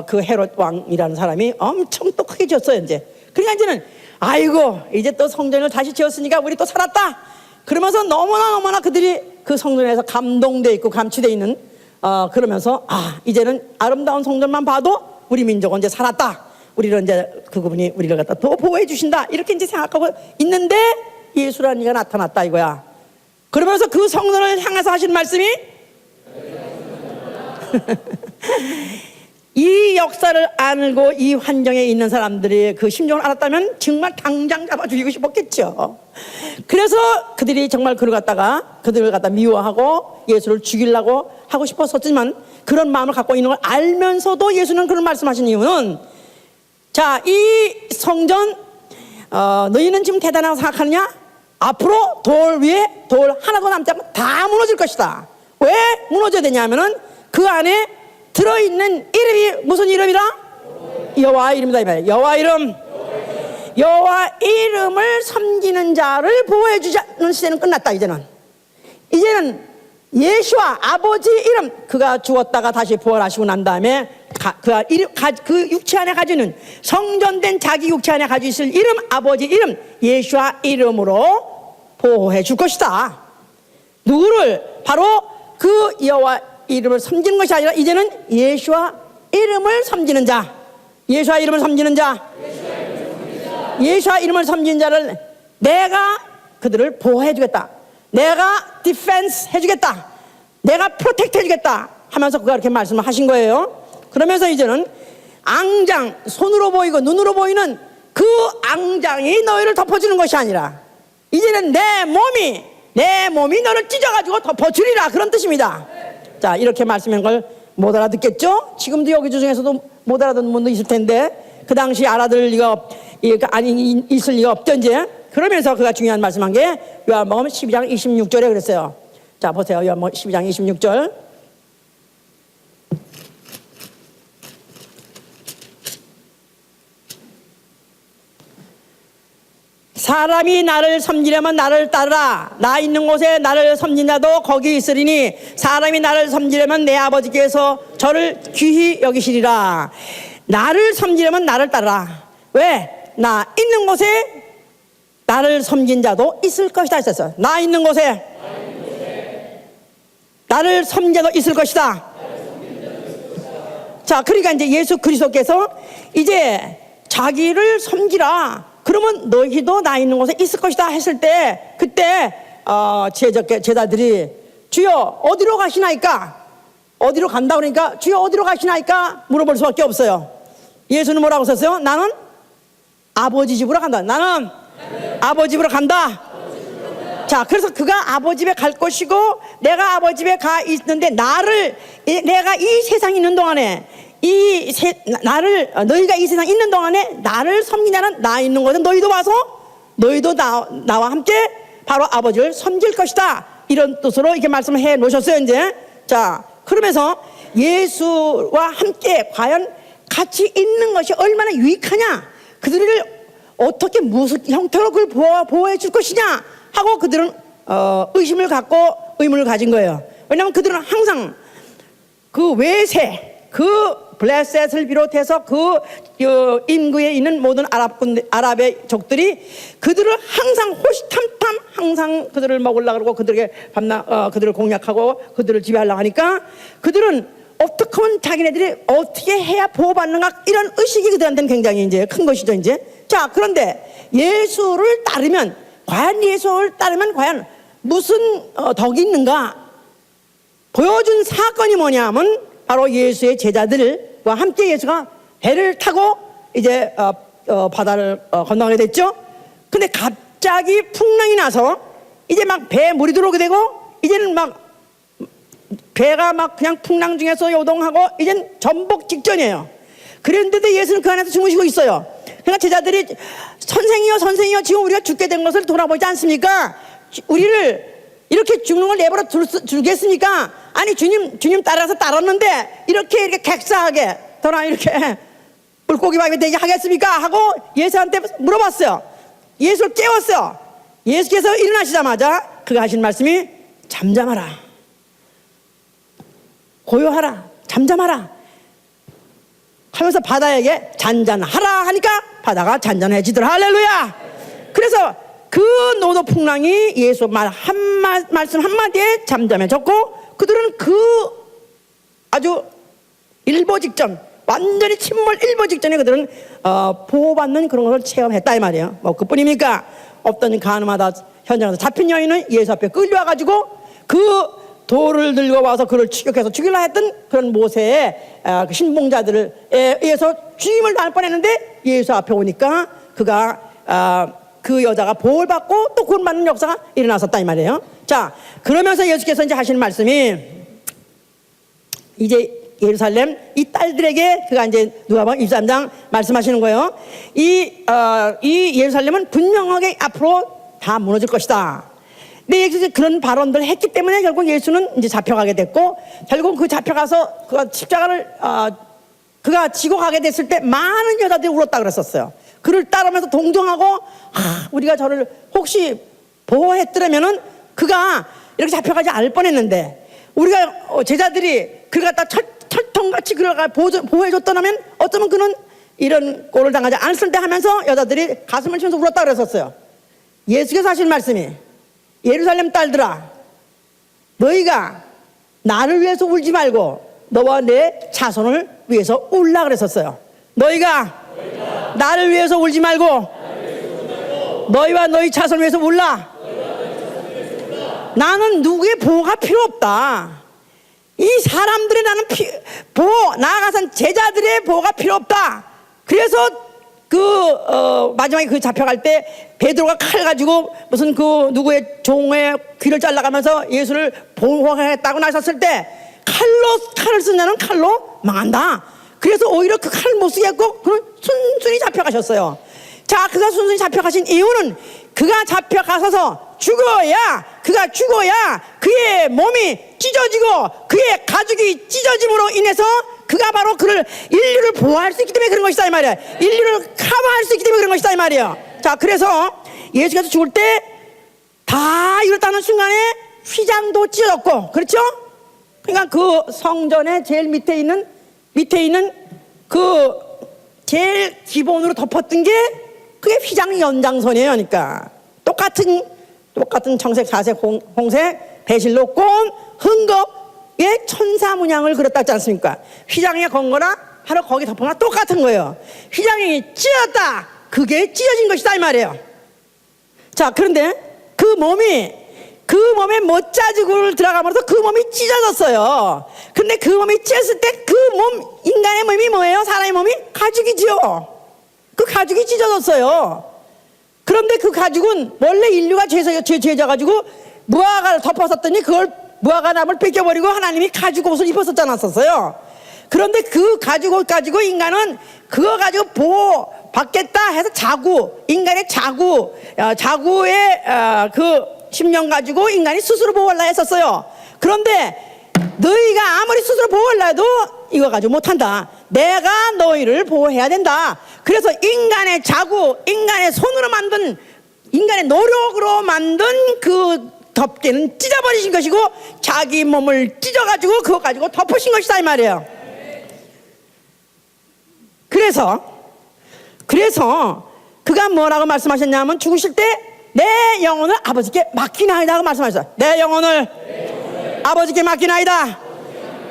그 헤롯 왕이라는 사람이 엄청 또 크게 지었어요 이제. 그러니까 이제는 아이고 이제 또 성전을 다시 지었으니까 우리 또 살았다 그러면서 너무나 그들이 그 성전에서 감동돼 있고 감취돼 있는 그러면서 이제는 아름다운 성전만 봐도 우리 민족은 이제 살았다, 우리를 이제 그분이 우리를 갖다 더 보호해 주신다 이렇게 이제 생각하고 있는데 예수라는 이가 나타났다 이거야. 그러면서 그 성전을 향해서 하신 말씀이 이 역사를 알고 이 환경에 있는 사람들이 그 심정을 알았다면 정말 당장 잡아 죽이고 싶었겠죠. 그래서 그들이 정말 그들을 갖다 미워하고 예수를 죽이려고 하고 싶었었지만, 그런 마음을 갖고 있는 걸 알면서도 예수는 그런 말씀하신 이유는, 자, 이 성전 너희는 지금 대단하다고 생각하느냐? 앞으로 돌 위에 돌 하나도 남지 않고 다 무너질 것이다. 왜 무너져야 되냐면은 그 안에 들어있는 이름이 무슨 이름이라? 여호와 이름이다 이 말이야. 여호와 이름을 섬기는 자를 보호해 주지 않는 시대는 끝났다. 이제는 예수와 아버지 이름, 그가 죽었다가 다시 부활하시고 난 다음에 그 육체 안에 가지는 성전된 자기 육체 안에 가지고 있을 이름, 아버지 이름, 예수와 이름으로 보호해 줄 것이다. 누구를? 바로 그 여호와 이름을 섬기는 것이 아니라 이제는 예수와 이름을 섬기는 자, 예수와 이름을 섬기는 자, 예수와 이름을 섬기는 자를 내가 그들을 보호해 주겠다, 내가 디펜스 해주겠다, 내가 프로텍트 해주겠다 하면서 그가 이렇게 말씀을 하신 거예요. 그러면서 이제는 앙장, 손으로 보이고 눈으로 보이는 그 앙장이 너희를 덮어주는 것이 아니라 이제는 내 몸이 너를 찢어가지고 덮어주리라, 그런 뜻입니다. 자, 이렇게 말씀한 걸 못 알아듣겠죠? 지금도 여기 중에서도 못 알아듣는 분도 있을 텐데 그 당시 알아들 리가 아니 있을 리가 없던지. 그러면서 그가 중요한 말씀한 게 요한복음 12장 26절에 그랬어요. 자, 보세요. 요한복음 12장 26절. 사람이 나를 섬기려면 나를 따르라. 나 있는 곳에 나를 섬긴 자도 거기 있으리니 사람이 나를 섬기려면 내 아버지께서 저를 귀히 여기시리라. 나를 섬기려면 나를 따르라. 왜? 나 있는 곳에 나를 섬긴 자도 있을 것이다 했었어요. 나 있는 곳에 나를 섬긴 자도 있을 것이다. 자, 그러니까 이제 예수 그리스도께서 이제 자기를 섬기라, 그러면 너희도 나 있는 곳에 있을 것이다 했을 때, 그때 제자들이 주여 어디로 가시나이까? 어디로 간다 그러니까 주여 어디로 가시나이까? 물어볼 수밖에 없어요. 예수는 뭐라고 썼어요? 나는 아버지 집으로 간다. 나는 아버지 집으로 간다. 자, 그래서 그가 아버지 집에 갈 것이고 내가 아버지 집에 가 있는데 내가 이 세상에 있는 동안에 너희가 이 세상에 있는 동안에 나를 섬기냐는 나 있는 곳에 너희도 와서 너희도 나와 함께 바로 아버지를 섬길 것이다, 이런 뜻으로 이렇게 말씀을 해 놓으셨어요. 이제 자, 그러면서 예수와 함께 과연 같이 있는 것이 얼마나 유익하냐, 그들을 어떻게 무슨 형태로 그걸 보호해 줄 것이냐 하고 그들은 의심을 갖고 의문을 가진 거예요. 왜냐하면 그들은 항상 그 외세, 그 블레셋을 비롯해서 그 인구에 있는 모든 아랍의 족들이 그들을 항상 호시탐탐 항상 그들을 먹으려고 그러고 그들에게 그들을 공략하고 그들을 지배하려고 하니까 그들은 어떻게 하면 자기네들이 어떻게 해야 보호받는가, 이런 의식이 그들한테는 굉장히 이제 큰 것이죠. 이제 자, 그런데 예수를 따르면 과연 무슨 덕이 있는가 보여준 사건이 뭐냐면 바로 예수의 제자들과 함께 예수가 배를 타고 이제 바다를 건너가게 됐죠. 근데 갑자기 풍랑이 나서 이제 막 배에 물이 들어오게 되고 이제는 막 배가 막 그냥 풍랑 중에서 요동하고 이젠 전복 직전이에요. 그런데도 예수는 그 안에서 주무시고 있어요. 그러니까 제자들이 선생이여 지금 우리가 죽게 된 것을 돌아보지 않습니까? 우리를 이렇게 죽는 걸 내버려 두겠습니까? 아니 주님 따라서 따랐는데 이렇게 객사하게 더나 이렇게 물고기 밥이 되게 하겠습니까? 하고 예수한테 물어봤어요. 예수를 깨웠어요. 예수께서 일어나시자마자 그가 하신 말씀이 잠잠하라, 고요하라, 잠잠하라 하면서 바다에게 잔잔하라 하니까 바다가 잔잔해지더라. 할렐루야. 그래서 그 노도 풍랑이 예수 말씀 한마디에 잠잠해졌고 그들은 그 아주 일보 직전, 완전히 침몰 일보 직전에 그들은 보호받는 그런 것을 체험했다 이 말이에요. 뭐 그뿐입니까? 어떤 가늠하다 현장에서 잡힌 여인은 예수 앞에 끌려와가지고 그 돌을 들고 와서 그를 추격해서 죽이려 했던 그런 모세의 그 신봉자들에 의해서 죽임을 당할 뻔했는데 예수 앞에 오니까 그가 그 여자가 보호를 받고 또 구원받는 역사가 일어났었다 이 말이에요. 자, 그러면서 예수께서 이제 하시는 말씀이 이제 예루살렘 이 딸들에게 그가 이제 누가복음 23장 말씀하시는 거예요. 이 예루살렘은 분명하게 앞으로 다 무너질 것이다. 근데 예수께서 그런 발언들을 했기 때문에 결국 예수는 이제 잡혀가게 됐고 결국 그 잡혀가서 그가 십자가를 그가 지고 가게 됐을 때 많은 여자들이 울었다 그랬었어요. 그를 따르면서 동정하고 우리가 저를 혹시 보호했더라면은 그가 이렇게 잡혀가지 않을 뻔했는데 우리가 제자들이 그를 갖다 철통같이 그를 보호해줬더라면 어쩌면 그는 이런 꼴을 당하지 않았을 때 하면서 여자들이 가슴을 치면서 울었다 그랬었어요. 예수께서 하신 말씀이 예루살렘 딸들아, 너희가 나를 위해서 울지 말고 너와 내 자손을 위해서 울라 그랬었어요. 너희가 나를 위해서 울지 말고 너희와 너희 자손을 위해서 울라. 나는 누구의 보호가 필요 없다. 이 사람들의 나는 보호, 나아가선 제자들의 보호가 필요 없다. 그래서 마지막에 그 잡혀갈 때 베드로가 칼 가지고 무슨 그 누구의 종의 귀를 잘라가면서 예수를 보호하겠다고 나섰을 때 칼을 쓰냐는 칼로 망한다. 그래서 오히려 그 칼을 못 쓰게 했고 그는 순순히 잡혀가셨어요. 자, 그가 순순히 잡혀가신 이유는 그가 잡혀가서서 그가 죽어야 그의 몸이 찢어지고 그의 가죽이 찢어짐으로 인해서 그가 바로 인류를 보호할 수 있기 때문에 그런 것이다 이 말이야. 인류를 커버할 수 있기 때문에 그런 것이다 이 말이야. 자, 그래서 예수께서 죽을 때 다 이렇다는 순간에 휘장도 찢어졌고, 그렇죠? 그러니까 그 성전의 제일 밑에 있는 그 제일 기본으로 덮었던 게 그게 휘장 연장선이에요. 그러니까 똑같은 청색, 사색, 홍색, 배실로 꼰 흥겁의 천사 문양을 그렸다 했지 않습니까? 휘장에 건 거나 바로 거기 덮은 거나 똑같은 거예요. 휘장이 찢어졌다. 그게 찢어진 것이다 이 말이에요. 자, 그런데 그 몸에 못자죽을 들어가면서 그 몸이 찢어졌어요. 근데 그 몸이 찢었을 때 인간의 몸이 뭐예요? 사람의 몸이 가죽이죠. 그 가죽이 찢어졌어요. 그런데 그 가죽은 원래 인류가 죄져가지고 무화과를 덮었었더니 그걸 무화과 나무를 뺏겨버리고 하나님이 가죽 옷을 입었었지 않았었어요. 그런데 그 가죽 옷 가지고 인간은 그거 가지고 보호받겠다 해서 인간의 자구의 그 심령 가지고 인간이 스스로 보호하려 했었어요. 그런데 너희가 아무리 스스로 보호하려 해도 이거 가지고 못한다. 내가 너희를 보호해야 된다. 그래서 인간의 인간의 손으로 만든, 인간의 노력으로 만든 그 덮개는 찢어버리신 것이고 자기 몸을 찢어가지고 그거 가지고 덮으신 것이다 이 말이에요. 그래서 그가 뭐라고 말씀하셨냐면 죽으실 때 내 영혼을 아버지께 맡기나이다 고 말씀하셨어요. 내 영혼을 아버지께 맡기나이다.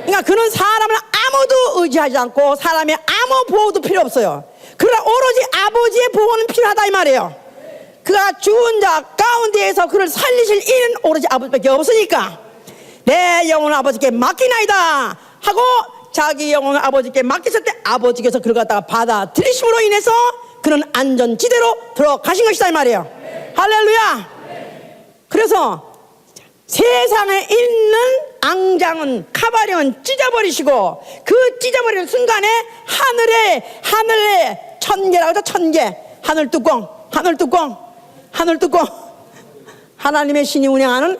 그러니까 그는 사람을 아무도 의지하지 않고 사람의 아무 보호도 필요 없어요. 그러나 오로지 아버지의 보호는 필요하다 이 말이에요. 그가 죽은 자 가운데에서 그를 살리실 이는 오로지 아버지밖에 없으니까 내 영혼을 아버지께 맡기나이다 하고 자기 영혼을 아버지께 맡겼을 때 아버지께서 그를 갖다가 받아들이심으로 인해서 그는 안전지대로 들어가신 것이다 이 말이에요. 할렐루야. 그래서 세상에 있는 앙장은 카바령은 찢어버리시고 그 찢어버리는 순간에 하늘에 천개라고 하죠. 천개. 하늘 뚜껑 하나님의 신이 운행하는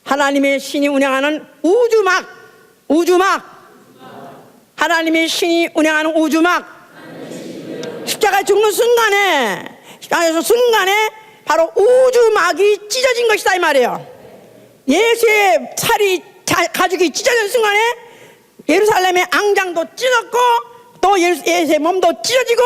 하나님의 신이 운행하는 우주막 하나님의 신이 운행하는 우주막 십자가에 죽는 순간에 바로 우주막이 찢어진 것이다 이 말이에요. 예수의 가죽이 찢어진 순간에 예루살렘의 앙장도 찢어졌고 또 예수의 몸도 찢어지고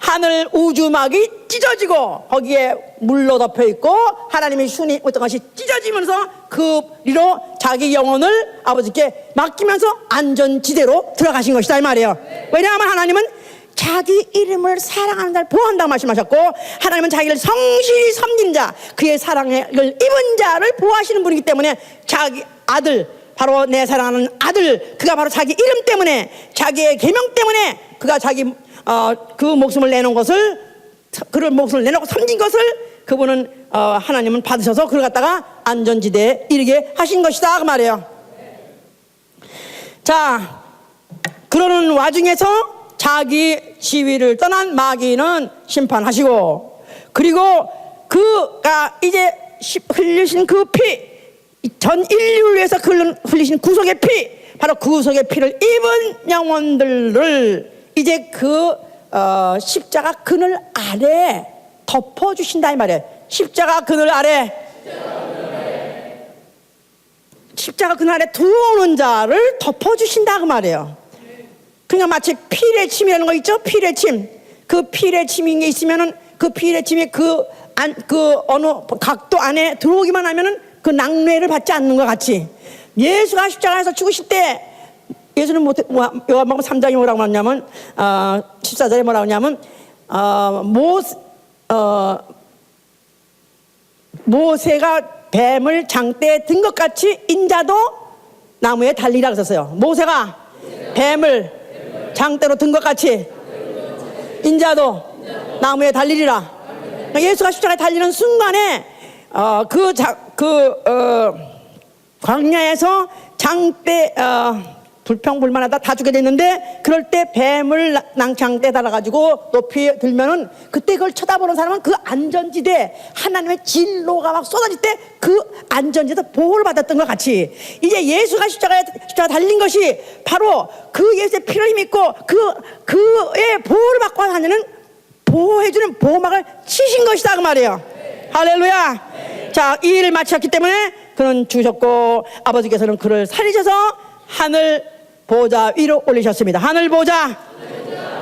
하늘 우주막이 찢어지고 거기에 물로 덮여 있고 하나님의 신이 어떤 것이 찢어지면서 그리로 자기 영혼을 아버지께 맡기면서 안전지대로 들어가신 것이다 이 말이에요. 왜냐하면 하나님은 자기 이름을 사랑하는 자를 보호한다고 말씀하셨고 하나님은 자기를 성실히 섬긴 자 그의 사랑을 입은 자를 보호하시는 분이기 때문에 자기 아들 바로 내 사랑하는 아들 그가 바로 자기 이름 때문에 자기의 계명 때문에 그가 자기 그 목숨을 내놓은 것을 그를 목숨을 내놓고 섬긴 것을 그분은 하나님은 받으셔서 그를 갖다가 안전지대에 이르게 하신 것이다 그 말이에요. 자, 그러는 와중에서 자기 지위를 떠난 마귀는 심판하시고 그리고 그가 이제 흘리신 그 피 전 인류를 위해서 흘리신 구속의 피 바로 구속의 피를 입은 영혼들을 이제 그 십자가 그늘 아래 덮어주신다 이 말이에요. 십자가 그늘 아래 들어오는 자를 덮어주신다 그 말이에요. 그러니까 마치 필의 침이라는 거 있죠. 필의 침. 그 필의 침이 있으면은 그 필의 침이 그 어느 각도 안에 들어오기만 하면은 그 낙뢰를 받지 않는 것 같이 예수가 십자가에서 죽으실 때 예수는 요한복음 3장에 뭐라고 하냐면 14절에 뭐라고 하냐면 모세가 뱀을 장대에 든 것 같이 인자도 나무에 달리라 그랬어요. 모세가 뱀을 장대로 든 것 같이 인자도 나무에 달리리라. 예수가 십자가에 달리는 순간에 광야에서 장대 불평불만하다 다 죽게 됐는데, 그럴 때 뱀을 장대에 달아가지고 높이 들면은 그때 그걸 쳐다보는 사람은 그 안전지대, 하나님의 진로가 막 쏟아질 때 그 안전지대에서 보호를 받았던 것 같이, 이제 예수가 십자가에 달린 것이 바로 그 예수의 피를 힘입고 그의 보호를 받고 다니는, 보호해주는 보호막을 치신 것이다 그 말이에요. 할렐루야. 자, 이 일을 마쳤기 때문에 그는 죽으셨고 아버지께서는 그를 살리셔서 하늘 보좌 위로 올리셨습니다. 하늘 보좌.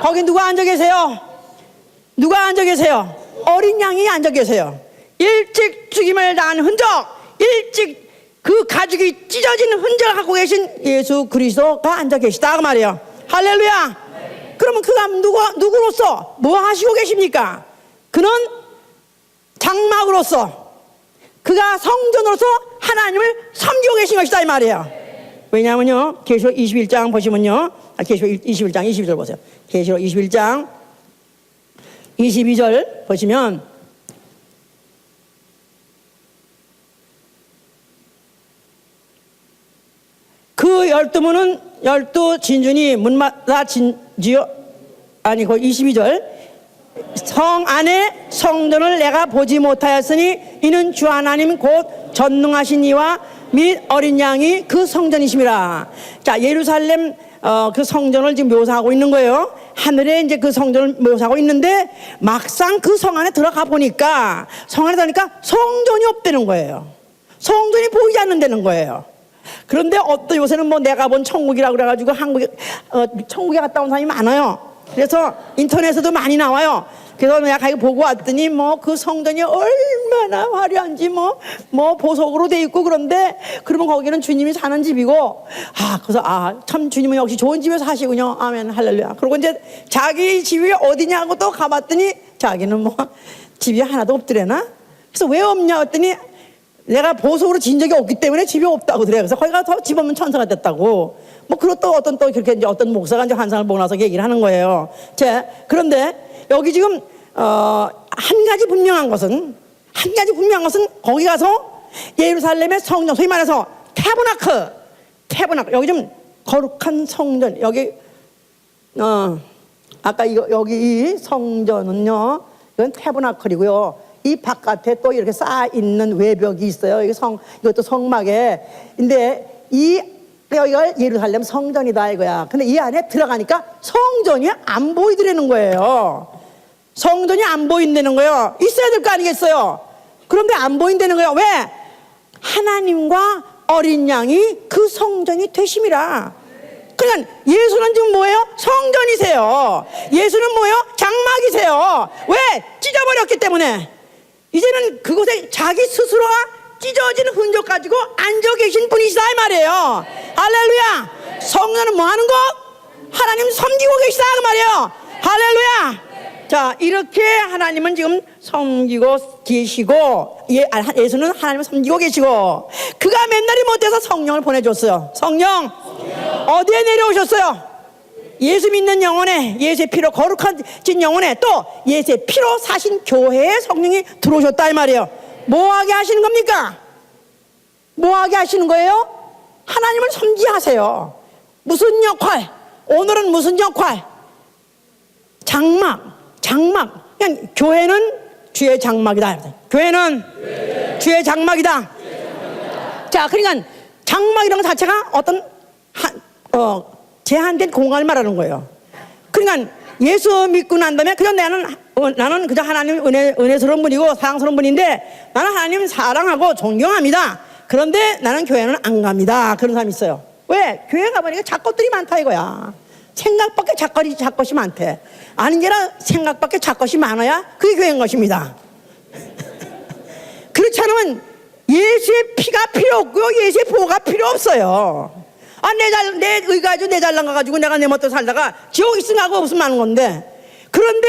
거기 누가 앉아 계세요? 누가 앉아 계세요? 어린 양이 앉아 계세요. 일찍 죽임을 당한 흔적, 일찍 그 가죽이 찢어진 흔적을 갖고 계신 예수 그리스도가 앉아 계시다 그 말이에요. 할렐루야. 그러면 그가 누구로서 뭐 하시고 계십니까? 그는 장막으로서, 그가 성전으로서 하나님을 섬기고 계신 것이다 이 말이에요. 왜냐하면요, 계시록 21장 보시면요, 계시록 21장 22절 보세요. 계시록 21장 22절 보시면 그 12문은 12진주니 문마다 진주요, 아니고 22절, 성 안에 성전을 내가 보지 못하였으니 이는 주 하나님 곧 전능하신 이와 및 어린 양이 그 성전이심이라. 자, 예루살렘 그 성전을 지금 묘사하고 있는 거예요. 하늘에 이제 그 성전을 묘사하고 있는데, 막상 그 성 안에 들어가 보니까, 성 안에 들어가니까 성전이 없다는 거예요. 성전이 보이지 않는다는 거예요. 그런데 요새는 뭐 내가 본 천국이라고 그래가지고 천국에 갔다 온 사람이 많아요. 그래서 인터넷에도 많이 나와요. 그래서 내가 가서 보고 왔더니 뭐 그 성전이 얼마나 화려한지 뭐 보석으로 돼 있고, 그런데 그러면 거기는 주님이 사는 집이고, 그래서 참 주님은 역시 좋은 집에서 사시군요. 아멘 할렐루야. 그리고 이제 자기 집이 어디냐고 또 가봤더니 자기는 뭐 집이 하나도 없더래나. 그래서 왜 없냐 했더니 내가 보석으로 진 적이 없기 때문에 집이 없다고 그래요. 그래서 거기 가서 집 없는 천사가 됐다고. 뭐 그것도 그렇게 이제 어떤 목사가 이제 환상을 보고 나서 얘기를 하는 거예요. 자, 그런데 여기 지금 한 가지 분명한 것은 거기 가서 예루살렘의 성전, 소위 말해서 태브나크, 여기 좀 거룩한 성전, 여기 아까 여기 이 성전은요, 이건 태브나클이고요. 이 바깥에 또 이렇게 쌓아 있는 외벽이 있어요. 이것도 성막에. 근데 여기가 예루살렘 성전이다 이거야. 근데 이 안에 들어가니까 성전이 안 보이더라는 거예요. 성전이 안 보인다는 거예요. 있어야 될 거 아니겠어요? 그런데 안 보인다는 거예요. 왜? 하나님과 어린 양이 그 성전이 되심이라. 그러니까 예수는 지금 뭐예요? 성전이세요. 예수는 뭐예요? 장막이세요. 왜? 찢어버렸기 때문에. 이제는 그곳에 자기 스스로가 찢어진 흔적 가지고 앉아 계신 분이시다 이 말이에요. 할렐루야. 성전은 뭐 하는 것? 하나님 섬기고 계시다 그 말이에요. 할렐루야. 자, 이렇게 하나님은 지금 섬기고 계시고, 예수는 하나님을 섬기고 계시고, 그가 맨날이 못해서 성령을 보내줬어요. 성령 어디에 내려오셨어요? 예수 믿는 영혼에, 예수의 피로 거룩해진 영혼에, 또 예수의 피로 사신 교회에 성령이 들어오셨다 이 말이에요. 뭐하게 하시는 겁니까? 뭐하게 하시는 거예요? 하나님을 섬기하세요. 무슨 역할? 오늘은 무슨 역할? 장막. 그냥 교회는 주의 장막이다. 교회는 주의 장막이다. 자, 그러니까 장막이라는 것 자체가 어떤 제한된 공간을 말하는 거예요. 그러니까 예수 믿고 난 다음에 그냥 나는 그저 하나님 은혜스러운 분이고 사랑스러운 분인데, 나는 하나님 사랑하고 존경합니다. 그런데 나는 교회는 안 갑니다. 그런 사람이 있어요. 왜? 교회 가보니까 작것들이 많다 이거야. 생각밖에 작것이 많대. 아닌 게 아니라 생각밖에 작것이 많아야 그게 교회인 것입니다. 그렇지 않으면 예수의 피가 필요 없고요, 예수의 보호가 필요 없어요. 내 의가지고 내 잘난 거 가지고 내가 내 멋대로 살다가 지옥 있으면 하고 없으면 하는 건데, 그런데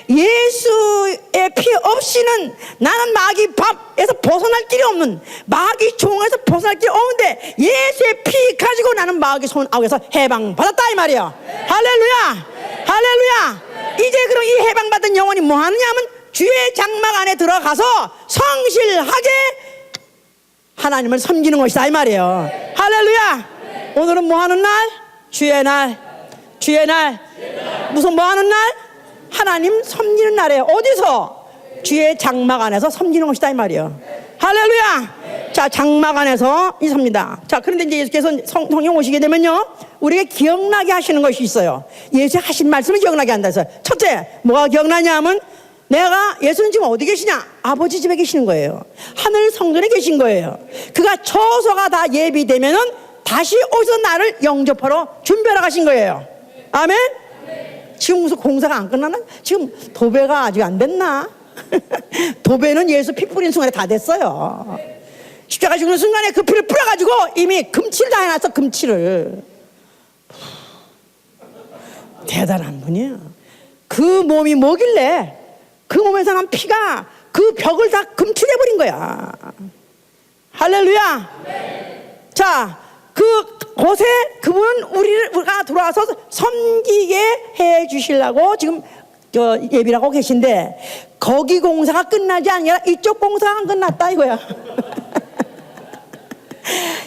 예수의 피 없이는 나는 마귀 밥에서 벗어날 길이 없는, 마귀 종에서 벗어날 길이 없는데 예수의 피 가지고 나는 마귀 손 아우에서 해방받았다 이 말이야. 할렐루야, 할렐루야. 이제 그럼 이 해방받은 영혼이 뭐 하느냐 하면 주의 장막 안에 들어가서 성실하게 하나님을 섬기는 것이다 이 말이에요. 할렐루야. 오늘은 뭐 하는 날? 주의 날. 주의 날. 무슨 뭐 하는 날? 하나님 섬기는 날이에요. 어디서? 주의 장막 안에서 섬기는 것이다 이 말이에요. 할렐루야. 자, 장막 안에서 이 섭니다. 자, 그런데 이제 예수께서 성령 오시게 되면요, 우리에게 기억나게 하시는 것이 있어요. 예수 하신 말씀을 기억나게 한다 해서, 첫째 뭐가 기억나냐 하면, 내가, 예수는 지금 어디 계시냐? 아버지 집에 계시는 거예요. 하늘 성전에 계신 거예요. 그가 처소가 다 예비되면은 다시 오셔서 나를 영접하러 준비하러 가신 거예요. 아멘? 지금 무슨 공사가 안 끝나나? 지금 도배가 아직 안 됐나? 도배는 예수 피 뿌린 순간에 다 됐어요. 십자가 죽는 순간에 그 피를 뿌려가지고 이미 금치를 다 해놨어. 금치를. 대단한 분이에요. 그 몸이 뭐길래 그 몸에서 난 피가 그 벽을 다 금치해버린 거야. 할렐루야. 자, 그곳에 그분은 우리가 들어와서 섬기게 해 주시려고 지금 예비를 하고 계신데, 거기 공사가 끝나지 아니라 이쪽 공사가 안 끝났다 이거야.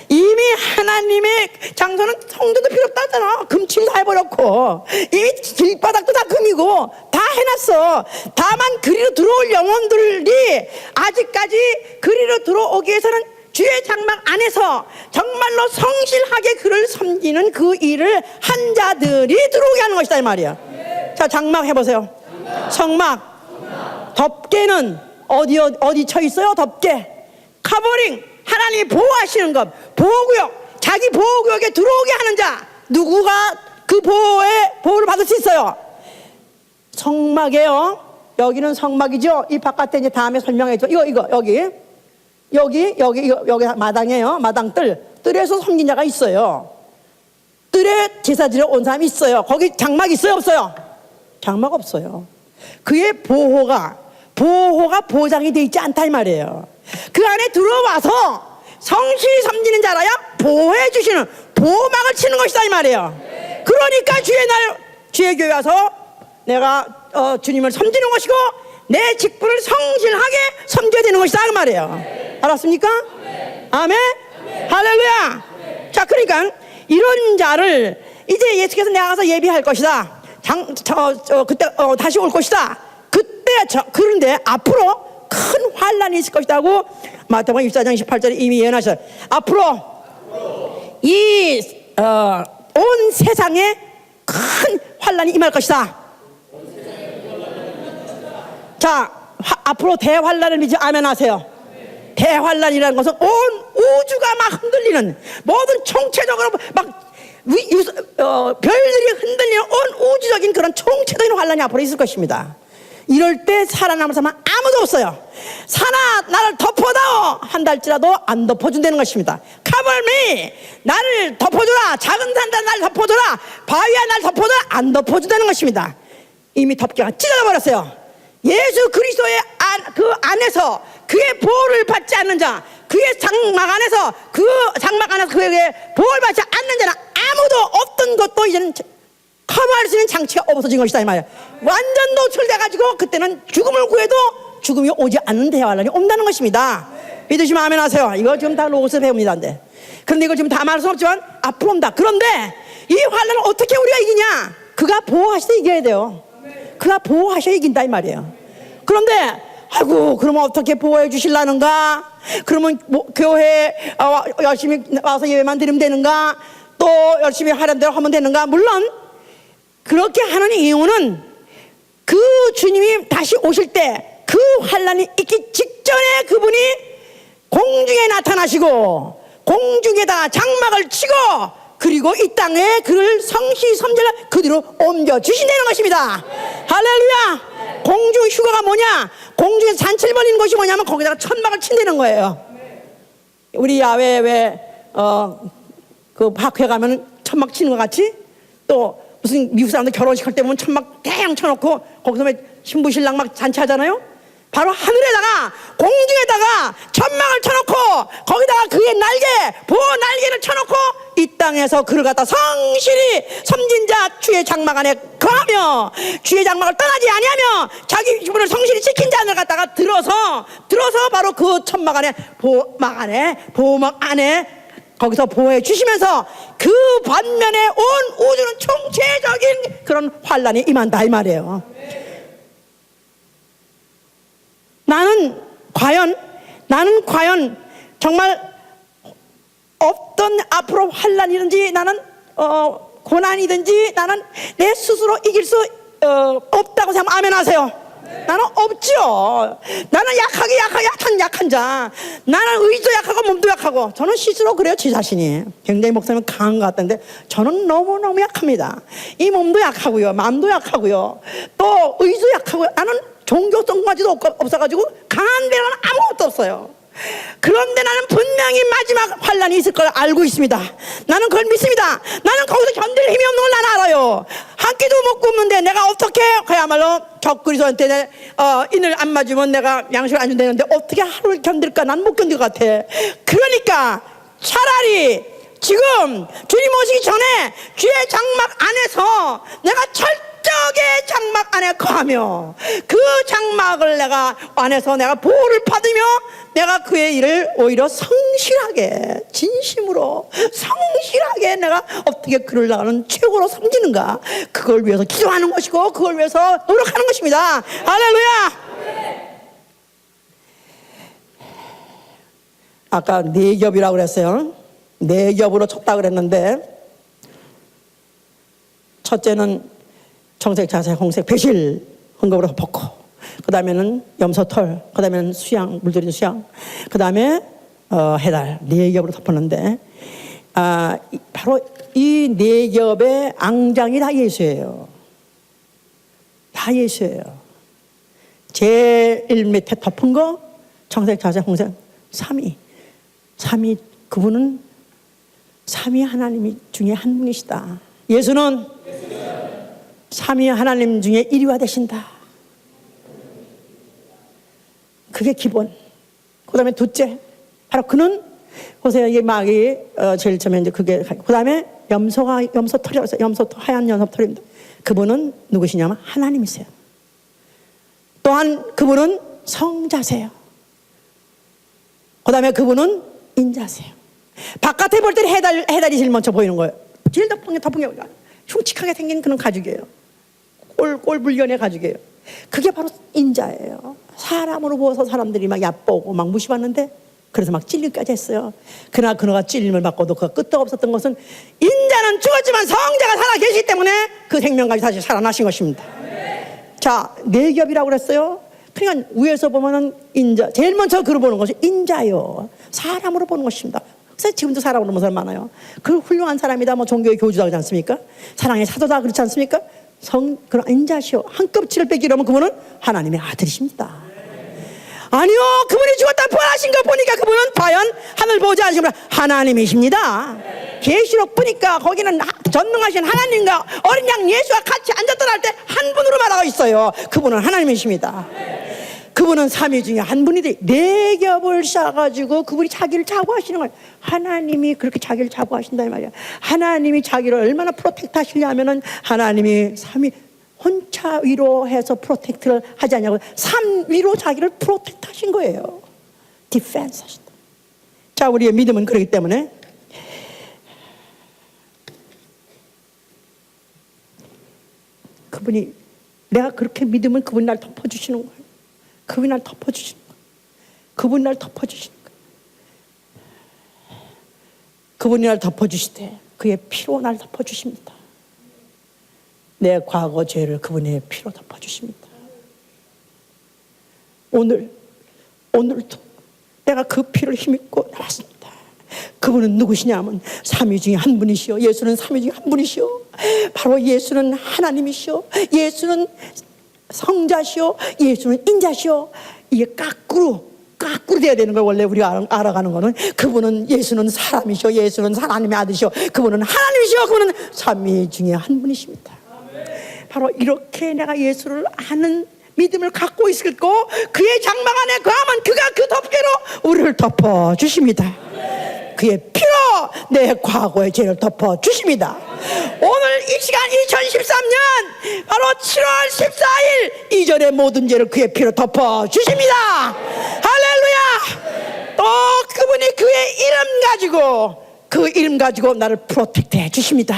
이미 하나님의 장소는 성전도 필요 없다잖아. 금치를 다 해버렸고, 이미 길바닥도 다 금이고 다 해놨어. 다만 그리로 들어올 영혼들이 아직까지 그리로 들어오기 위해서는 주의 장막 안에서 정말로 성실하게 그를 섬기는 그 일을 한 자들이 들어오게 하는 것이다 이 말이야. 자, 장막 해보세요. 성막. 덮개는 어디 쳐 있어요? 덮개. 커버링. 하나님이 보호하시는 것. 보호구역. 자기 보호구역에 들어오게 하는 자. 누구가 그 보호를 받을 수 있어요? 성막이에요. 여기는 성막이죠. 이 바깥에 이제 다음에 설명해줘. 여기 마당이에요. 마당 뜰에서 섬긴 자가 있어요. 뜰에 제사 지러 온 사람이 있어요. 거기 장막 있어요, 없어요? 장막 없어요. 그의 보호가 보장이 돼 있지 않다 이 말이에요. 그 안에 들어와서 성실히 섬기는 자라야 보호해 주시는, 보호막을 치는 것이다 이 말이에요. 그러니까 주의 교회 와서 내가 주님을 섬기는 것이고 내 직분을 성실하게 섬겨야 되는 것이다 그 말이에요. 알았습니까? 아멘. 할렐루야. 자, 그러니까 이런 자를 이제 예수께서 내가 가서 예비할 것이다. 그때 다시 올 것이다. 그런데 앞으로 큰 환란이 있을 것이라고 마태복음 24장 28절에 이미 예언하셨어요. 앞으로 온 세상에 큰 환란이 임할 것이다. 자, 앞으로 대환란을 믿지 아멘 하세요. 대환란이라는 것은 온 우주가 막 흔들리는, 모든 총체적으로 막 별들이 흔들리는 온 우주적인 그런 총체적인 환란이 앞으로 있을 것입니다. 이럴 때 살아남을 사람은 아무도 없어요. 나를 덮어다오 한달지라도 안 덮어준다는 것입니다. Cover me, 나를 덮어줘라. 작은 산다 나를 덮어줘라. 바위야 나를 덮어줘라. 안 덮어준다는 것입니다. 이미 덮개가 찢어져 버렸어요. 예수 그리스도의 그 안에서 그의 보호를 받지 않는 자, 그의 장막 안에서 그에게 보호를 받지 않는 자는 아무도 어떤 것도 이제는 커버할 수 있는 장치가 없어진 것이다 이 말이야. 완전 노출돼가지고 그때는 죽음을 구해도 죽음이 오지 않는 대환란이 온다는 것입니다. 믿으시면 아멘 하세요. 이거 지금 다 로고스 배웁니다. 그런데 이걸 지금 다 말할 수 없지만 앞으로 온다. 그런데 이 환란을 어떻게 우리가 이기냐? 그가 보호하셔서 이겨야 돼요. 그가 보호하셔야 이긴다 이 말이에요. 그런데 아이고, 그러면 어떻게 보호해 주실라는가? 그러면 교회에 열심히 와서 예배만 드리면 되는가? 또 열심히 하려는 대로 하면 되는가? 물론 그렇게 하는 이유는 그 주님이 다시 오실 때 그 환란이 있기 직전에 그분이 공중에 나타나시고 공중에다 장막을 치고 그리고 이 땅에 그를 성실히 섬기려 그 뒤로 옮겨주신다는 것입니다. 할렐루야. 공중 휴가가 뭐냐? 공중에서 잔치를 벌이는 것이 뭐냐면 거기다가 천막을 친다는 거예요. 우리 야외 그 학회 가면 천막 치는 것 같이, 또 무슨 미국 사람들 결혼식 할 때 보면 천막 대형 쳐놓고 거기서 왜 신부 신랑 막 잔치하잖아요. 바로 하늘에다가, 공중에다가 천막을 쳐놓고 거기다가 그의 날개, 보호 날개를 쳐놓고 이 땅에서 그를 갖다 성실히 섬긴 자 주의 장막 안에 거하며 주의 장막을 떠나지 아니하며 자기 기분을 성실히 지킨 자를 갖다가 들어서 바로 그 천막 안에, 보호막 안에 거기서 보호해 주시면서 그 반면에 온 우주는 총체적인 그런 환란이 임한다 이 말이에요. 나는 과연 정말 어떤 앞으로 환란이든지 나는 고난이든지 나는 내 스스로 이길 수 없다고 생각하면 아멘 하세요. 나는 없죠. 나는 약한 자. 나는 의지도 약하고 몸도 약하고. 저는 스스로 그래요. 제 자신이 굉장히 목사님은 강한 것 같던데 저는 너무너무 약합니다. 이 몸도 약하고요, 마음도 약하고요, 또 의지도 약하고요. 나는 종교성까지도 없어가지고 강한 데는 아무것도 없어요. 그런데 나는 분명히 마지막 환란이 있을 걸 알고 있습니다. 나는 그걸 믿습니다. 나는 거기서 견딜 힘이 없는 걸 나는 알아요. 한 끼도 못 굶는데 내가 어떻게 그야말로 적그리스도한테 인을 안 맞으면 내가 양식을 안 준다는데 어떻게 하루를 견딜까? 난 못 견딜 것 같아. 그러니까 차라리 지금 주님 오시기 전에 주의 장막 안에서 내가 철저하게 장막 안에 거하며 그 장막을 내가 안에서 내가 보호를 받으며 내가 그의 일을 오히려 성실하게, 진심으로 성실하게 내가 어떻게 그를 나가는 최고로 섬기는가, 그걸 위해서 기도하는 것이고 그걸 위해서 노력하는 것입니다. 할렐루야. 아까 네 겹이라고 그랬어요. 네 겹으로 쳤다 그랬는데, 첫째는 청색, 자색, 홍색, 배실 헌금으로 벗고, 그 다음에는 염소털, 그 다음에는 수양, 물들인 수양, 그 다음에 해달, 네 겹으로 덮었는데, 바로 이 네 겹의 앙장이 다 예수예요. 다 예수예요. 제일 밑에 덮은 거 청색, 자색, 홍색, 삼위. 그분은 삼위 하나님 중에 한 분이시다. 예수는 삼위 하나님 중에 1위가 되신다. 그게 기본. 그 다음에 둘째, 바로 그는, 보세요, 이 막이 제일 처음에 이제 그게, 그 다음에 염소털이라고 했어요. 염소털, 하얀 염소털입니다. 그분은 누구시냐면 하나님이세요. 또한 그분은 성자세요. 그 다음에 그분은 인자세요. 바깥에 볼 때는 해달이 제일 먼저 보이는 거예요. 제일 덮은 게 흉측하게 생긴 그런 가죽이에요. 꼴불견의 가죽이에요. 그게 바로 인자예요. 사람으로 보아서 사람들이 막 얕보고 막 무시받는데, 그래서 막 찔리기까지 했어요. 그러나 그가 찔림을 받고도 그 끝도 없었던 것은, 인자는 죽었지만 성자가 살아계시기 때문에 그 생명까지 다시 살아나신 것입니다. 자, 네 겹이라고 그랬어요. 그러니까 위에서 보면은 인자, 제일 먼저 그를 보는 것이 인자요. 사람으로 보는 것입니다. 그래서 지금도 사람으로 보는 사람 많아요. 그 훌륭한 사람이다, 뭐 종교의 교주다 그러지 않습니까? 사랑의 사도다 그렇지 않습니까? 그런 인자시오. 한 껍질을 빼기라면 그분은 하나님의 아들이십니다. 아니요, 그분이 죽었다 부활하신 거 보니까 그분은 과연 하늘 보지 않으신 분 하나님이십니다. 계시록 보니까 거기는 전능하신 하나님과 어린 양 예수와 같이 앉았더라 할 때 한 분으로 말하고 있어요. 그분은 하나님이십니다. 그분은 삼위 중에 한 분이 네 겹을 쌓아가지고 그분이 자기를 자부하시는 거예요. 하나님이 그렇게 자기를 자부하신다 이 말이야. 하나님이 자기를 얼마나 프로텍트 하시려면은 하나님이 삼위 혼자 위로 해서 프로텍트를 하지 않냐고, 삼위로 자기를 프로텍트 하신 거예요. 디펜스 하신다. 자, 우리의 믿음은 그렇기 때문에 그분이, 내가 그렇게 믿으면 그분이 날 덮어주시는 거예요. 그분이 날 덮어주시는 거예요. 그분이 날 덮어주시는 거예요. 그분이 날 덮어주시되 그의 피로 날 덮어주십니다. 내 과거 죄를 그분의 피로 덮어주십니다. 오늘도 내가 그 피를 힘입고 나왔습니다. 그분은 누구시냐면 삼위 중에 한 분이시오. 예수는 삼위 중에 한 분이시오. 바로 예수는 하나님이시오. 예수는 성자시오. 예수는 인자시오. 이게 거꾸로 거꾸로 돼야 되는 거예요. 원래 우리가 알아가는 거는 그분은 예수는 사람이시오, 예수는 하나님의 아들이시오, 그분은 하나님이시오, 그분은 삼위 중에 한 분이십니다. 바로 이렇게 내가 예수를 아는 믿음을 갖고 있고 그의 장막 안에 거하면 그가 그 덮개로 우리를 덮어주십니다. 그의 피로 내 과거의 죄를 덮어주십니다. 오늘 이 시간 2013년 바로 7월 14일 이전의 모든 죄를 그의 피로 덮어주십니다. 할렐루야. 또 그분이 그의 그 이름 가지고 나를 프로텍트 해주십니다.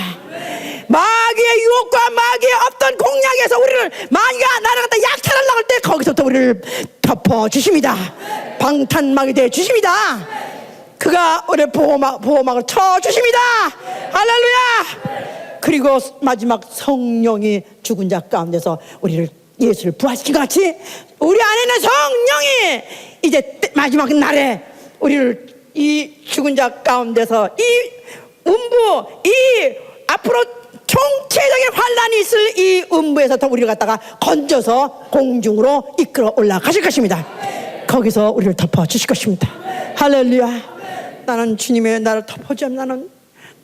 마귀의 유혹과 마귀의 어떤 공략에서 우리를 마귀가 나를 갖다 약탈하려고 할 때 거기서부터 우리를 덮어주십니다. 방탄막이 되어주십니다. 그가 우리의 보호막을 쳐주십니다. 할렐루야. 그리고 마지막 성령이 죽은 자 가운데서 우리를 예수를 부활시킨 것 같이 우리 안에 있는 성령이 이제 마지막 날에 우리를 이 죽은 자 가운데서 이 음부 이 앞으로 총체적인 환란이 있을 이 음부에서 우리를 갖다가 건져서 공중으로 이끌어 올라가실 것입니다. 거기서 우리를 덮어주실 것입니다. 할렐루야. 나는 주님의 나를 덮어주면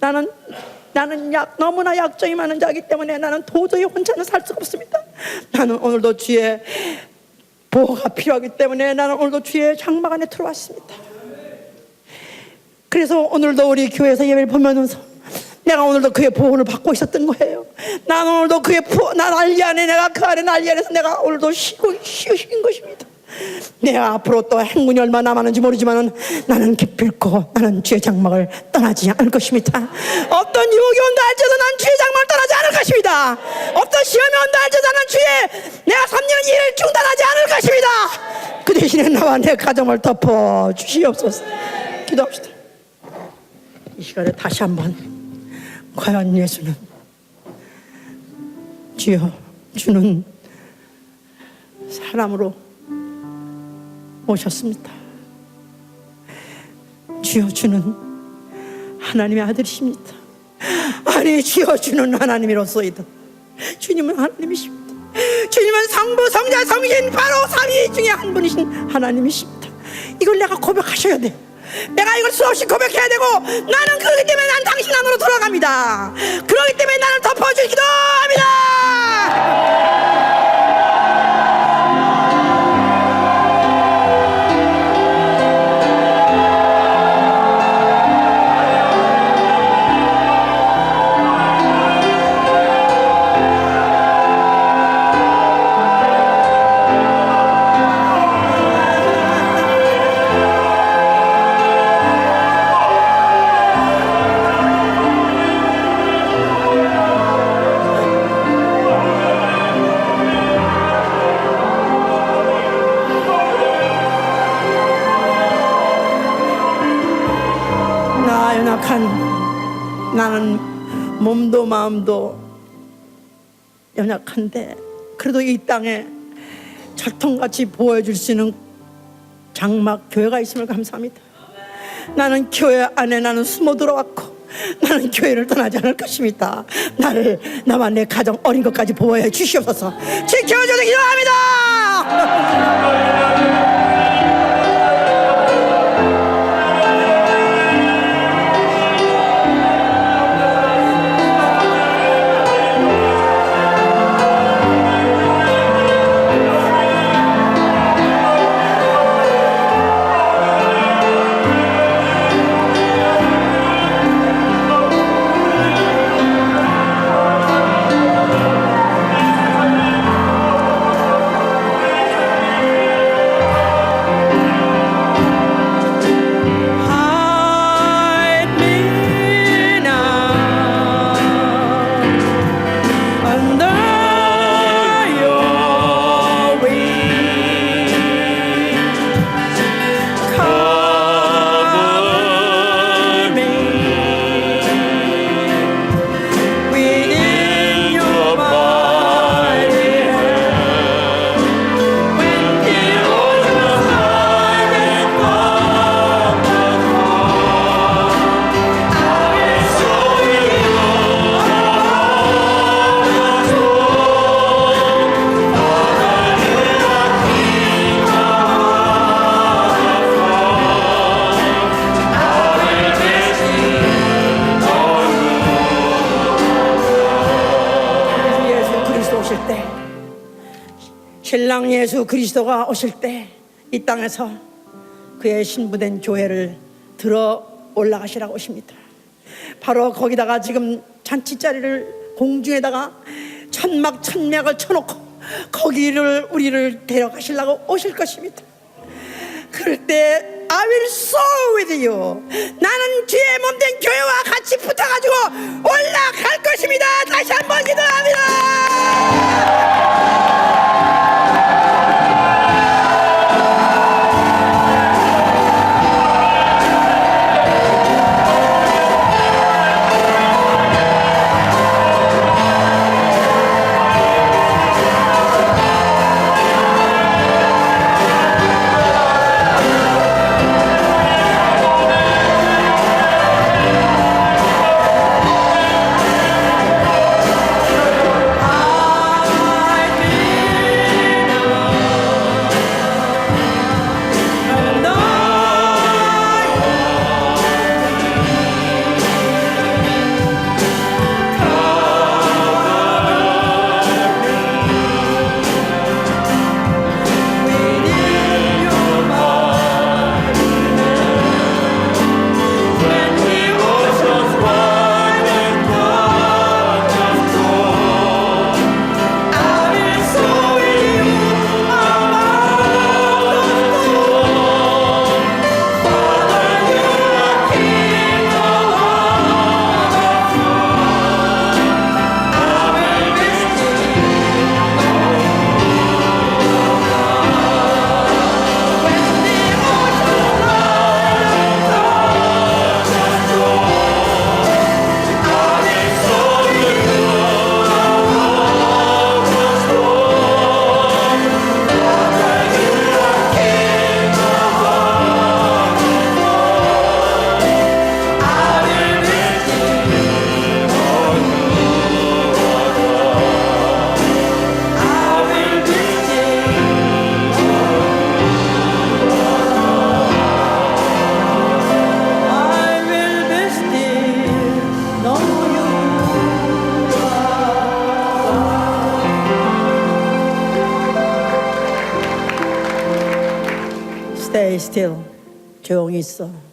나는 너무나 약점이 많은 자이기 때문에 나는 도저히 혼자는 살 수가 없습니다. 나는 오늘도 주의 보호가 필요하기 때문에 나는 오늘도 주의 장막 안에 들어왔습니다. 그래서 오늘도 우리 교회에서 예배를 보면서 내가 오늘도 그의 보호를 받고 있었던 거예요. 나는 오늘도 그의 난리 안에 내가 그 안에 난리 안에서 내가 오늘도 쉬인 것입니다. 내가 앞으로 또 행군이 얼마나 남았는지 모르지만 나는 기필코 나는 주의 장막을 떠나지 않을 것입니다. 어떤 유혹이 온다 할지라도 난 주의 장막을 떠나지 않을 것입니다. 어떤 시험이 온다 할지라도 나는 내가 3년 일을 중단하지 않을 것입니다. 그 대신에 나와 내 가정을 덮어 주시옵소서. 기도합시다. 이 시간에 다시 한번 과연 예수는 주여 주는 사람으로 오셨습니다. 주여 주는 하나님의 아들이십니다. 아니 주여 주는 하나님이로소이다. 주님은 하나님이십니다. 주님은 성부 성자 성신 바로 삼위 중에 한 분이신 하나님이십니다. 이걸 내가 고백하셔야 돼요. 내가 이걸 수없이 고백해야 되고 나는 그렇기 때문에 난 당신 안으로 들어갑니다. 그렇기 때문에 나를 덮어주기도 합니다. 나는 몸도 마음도 연약한데 그래도 이 땅에 철통같이 보호해줄 수 있는 장막 교회가 있음을 감사합니다. 나는 교회 안에 나는 숨어 들어왔고 나는 교회를 떠나지 않을 것입니다. 나와 내 가정 어린 것까지 보호해 주시옵소서. 지켜주셔서 기도합니다. 신랑 예수 그리스도가 오실 때 이 땅에서 그의 신부된 교회를 들어 올라가시라고 오십니다. 바로 거기다가 지금 잔치자리를 공중에다가 천막 천맥을 쳐놓고 거기를 우리를 데려가시려고 오실 것입니다. 그럴 때 I will soar with you. 나는 주의 몸된 교회와 같이 붙어가지고 올라갈 것입니다. 다시 한번 기도합니다. Stay still. 조용히 있어.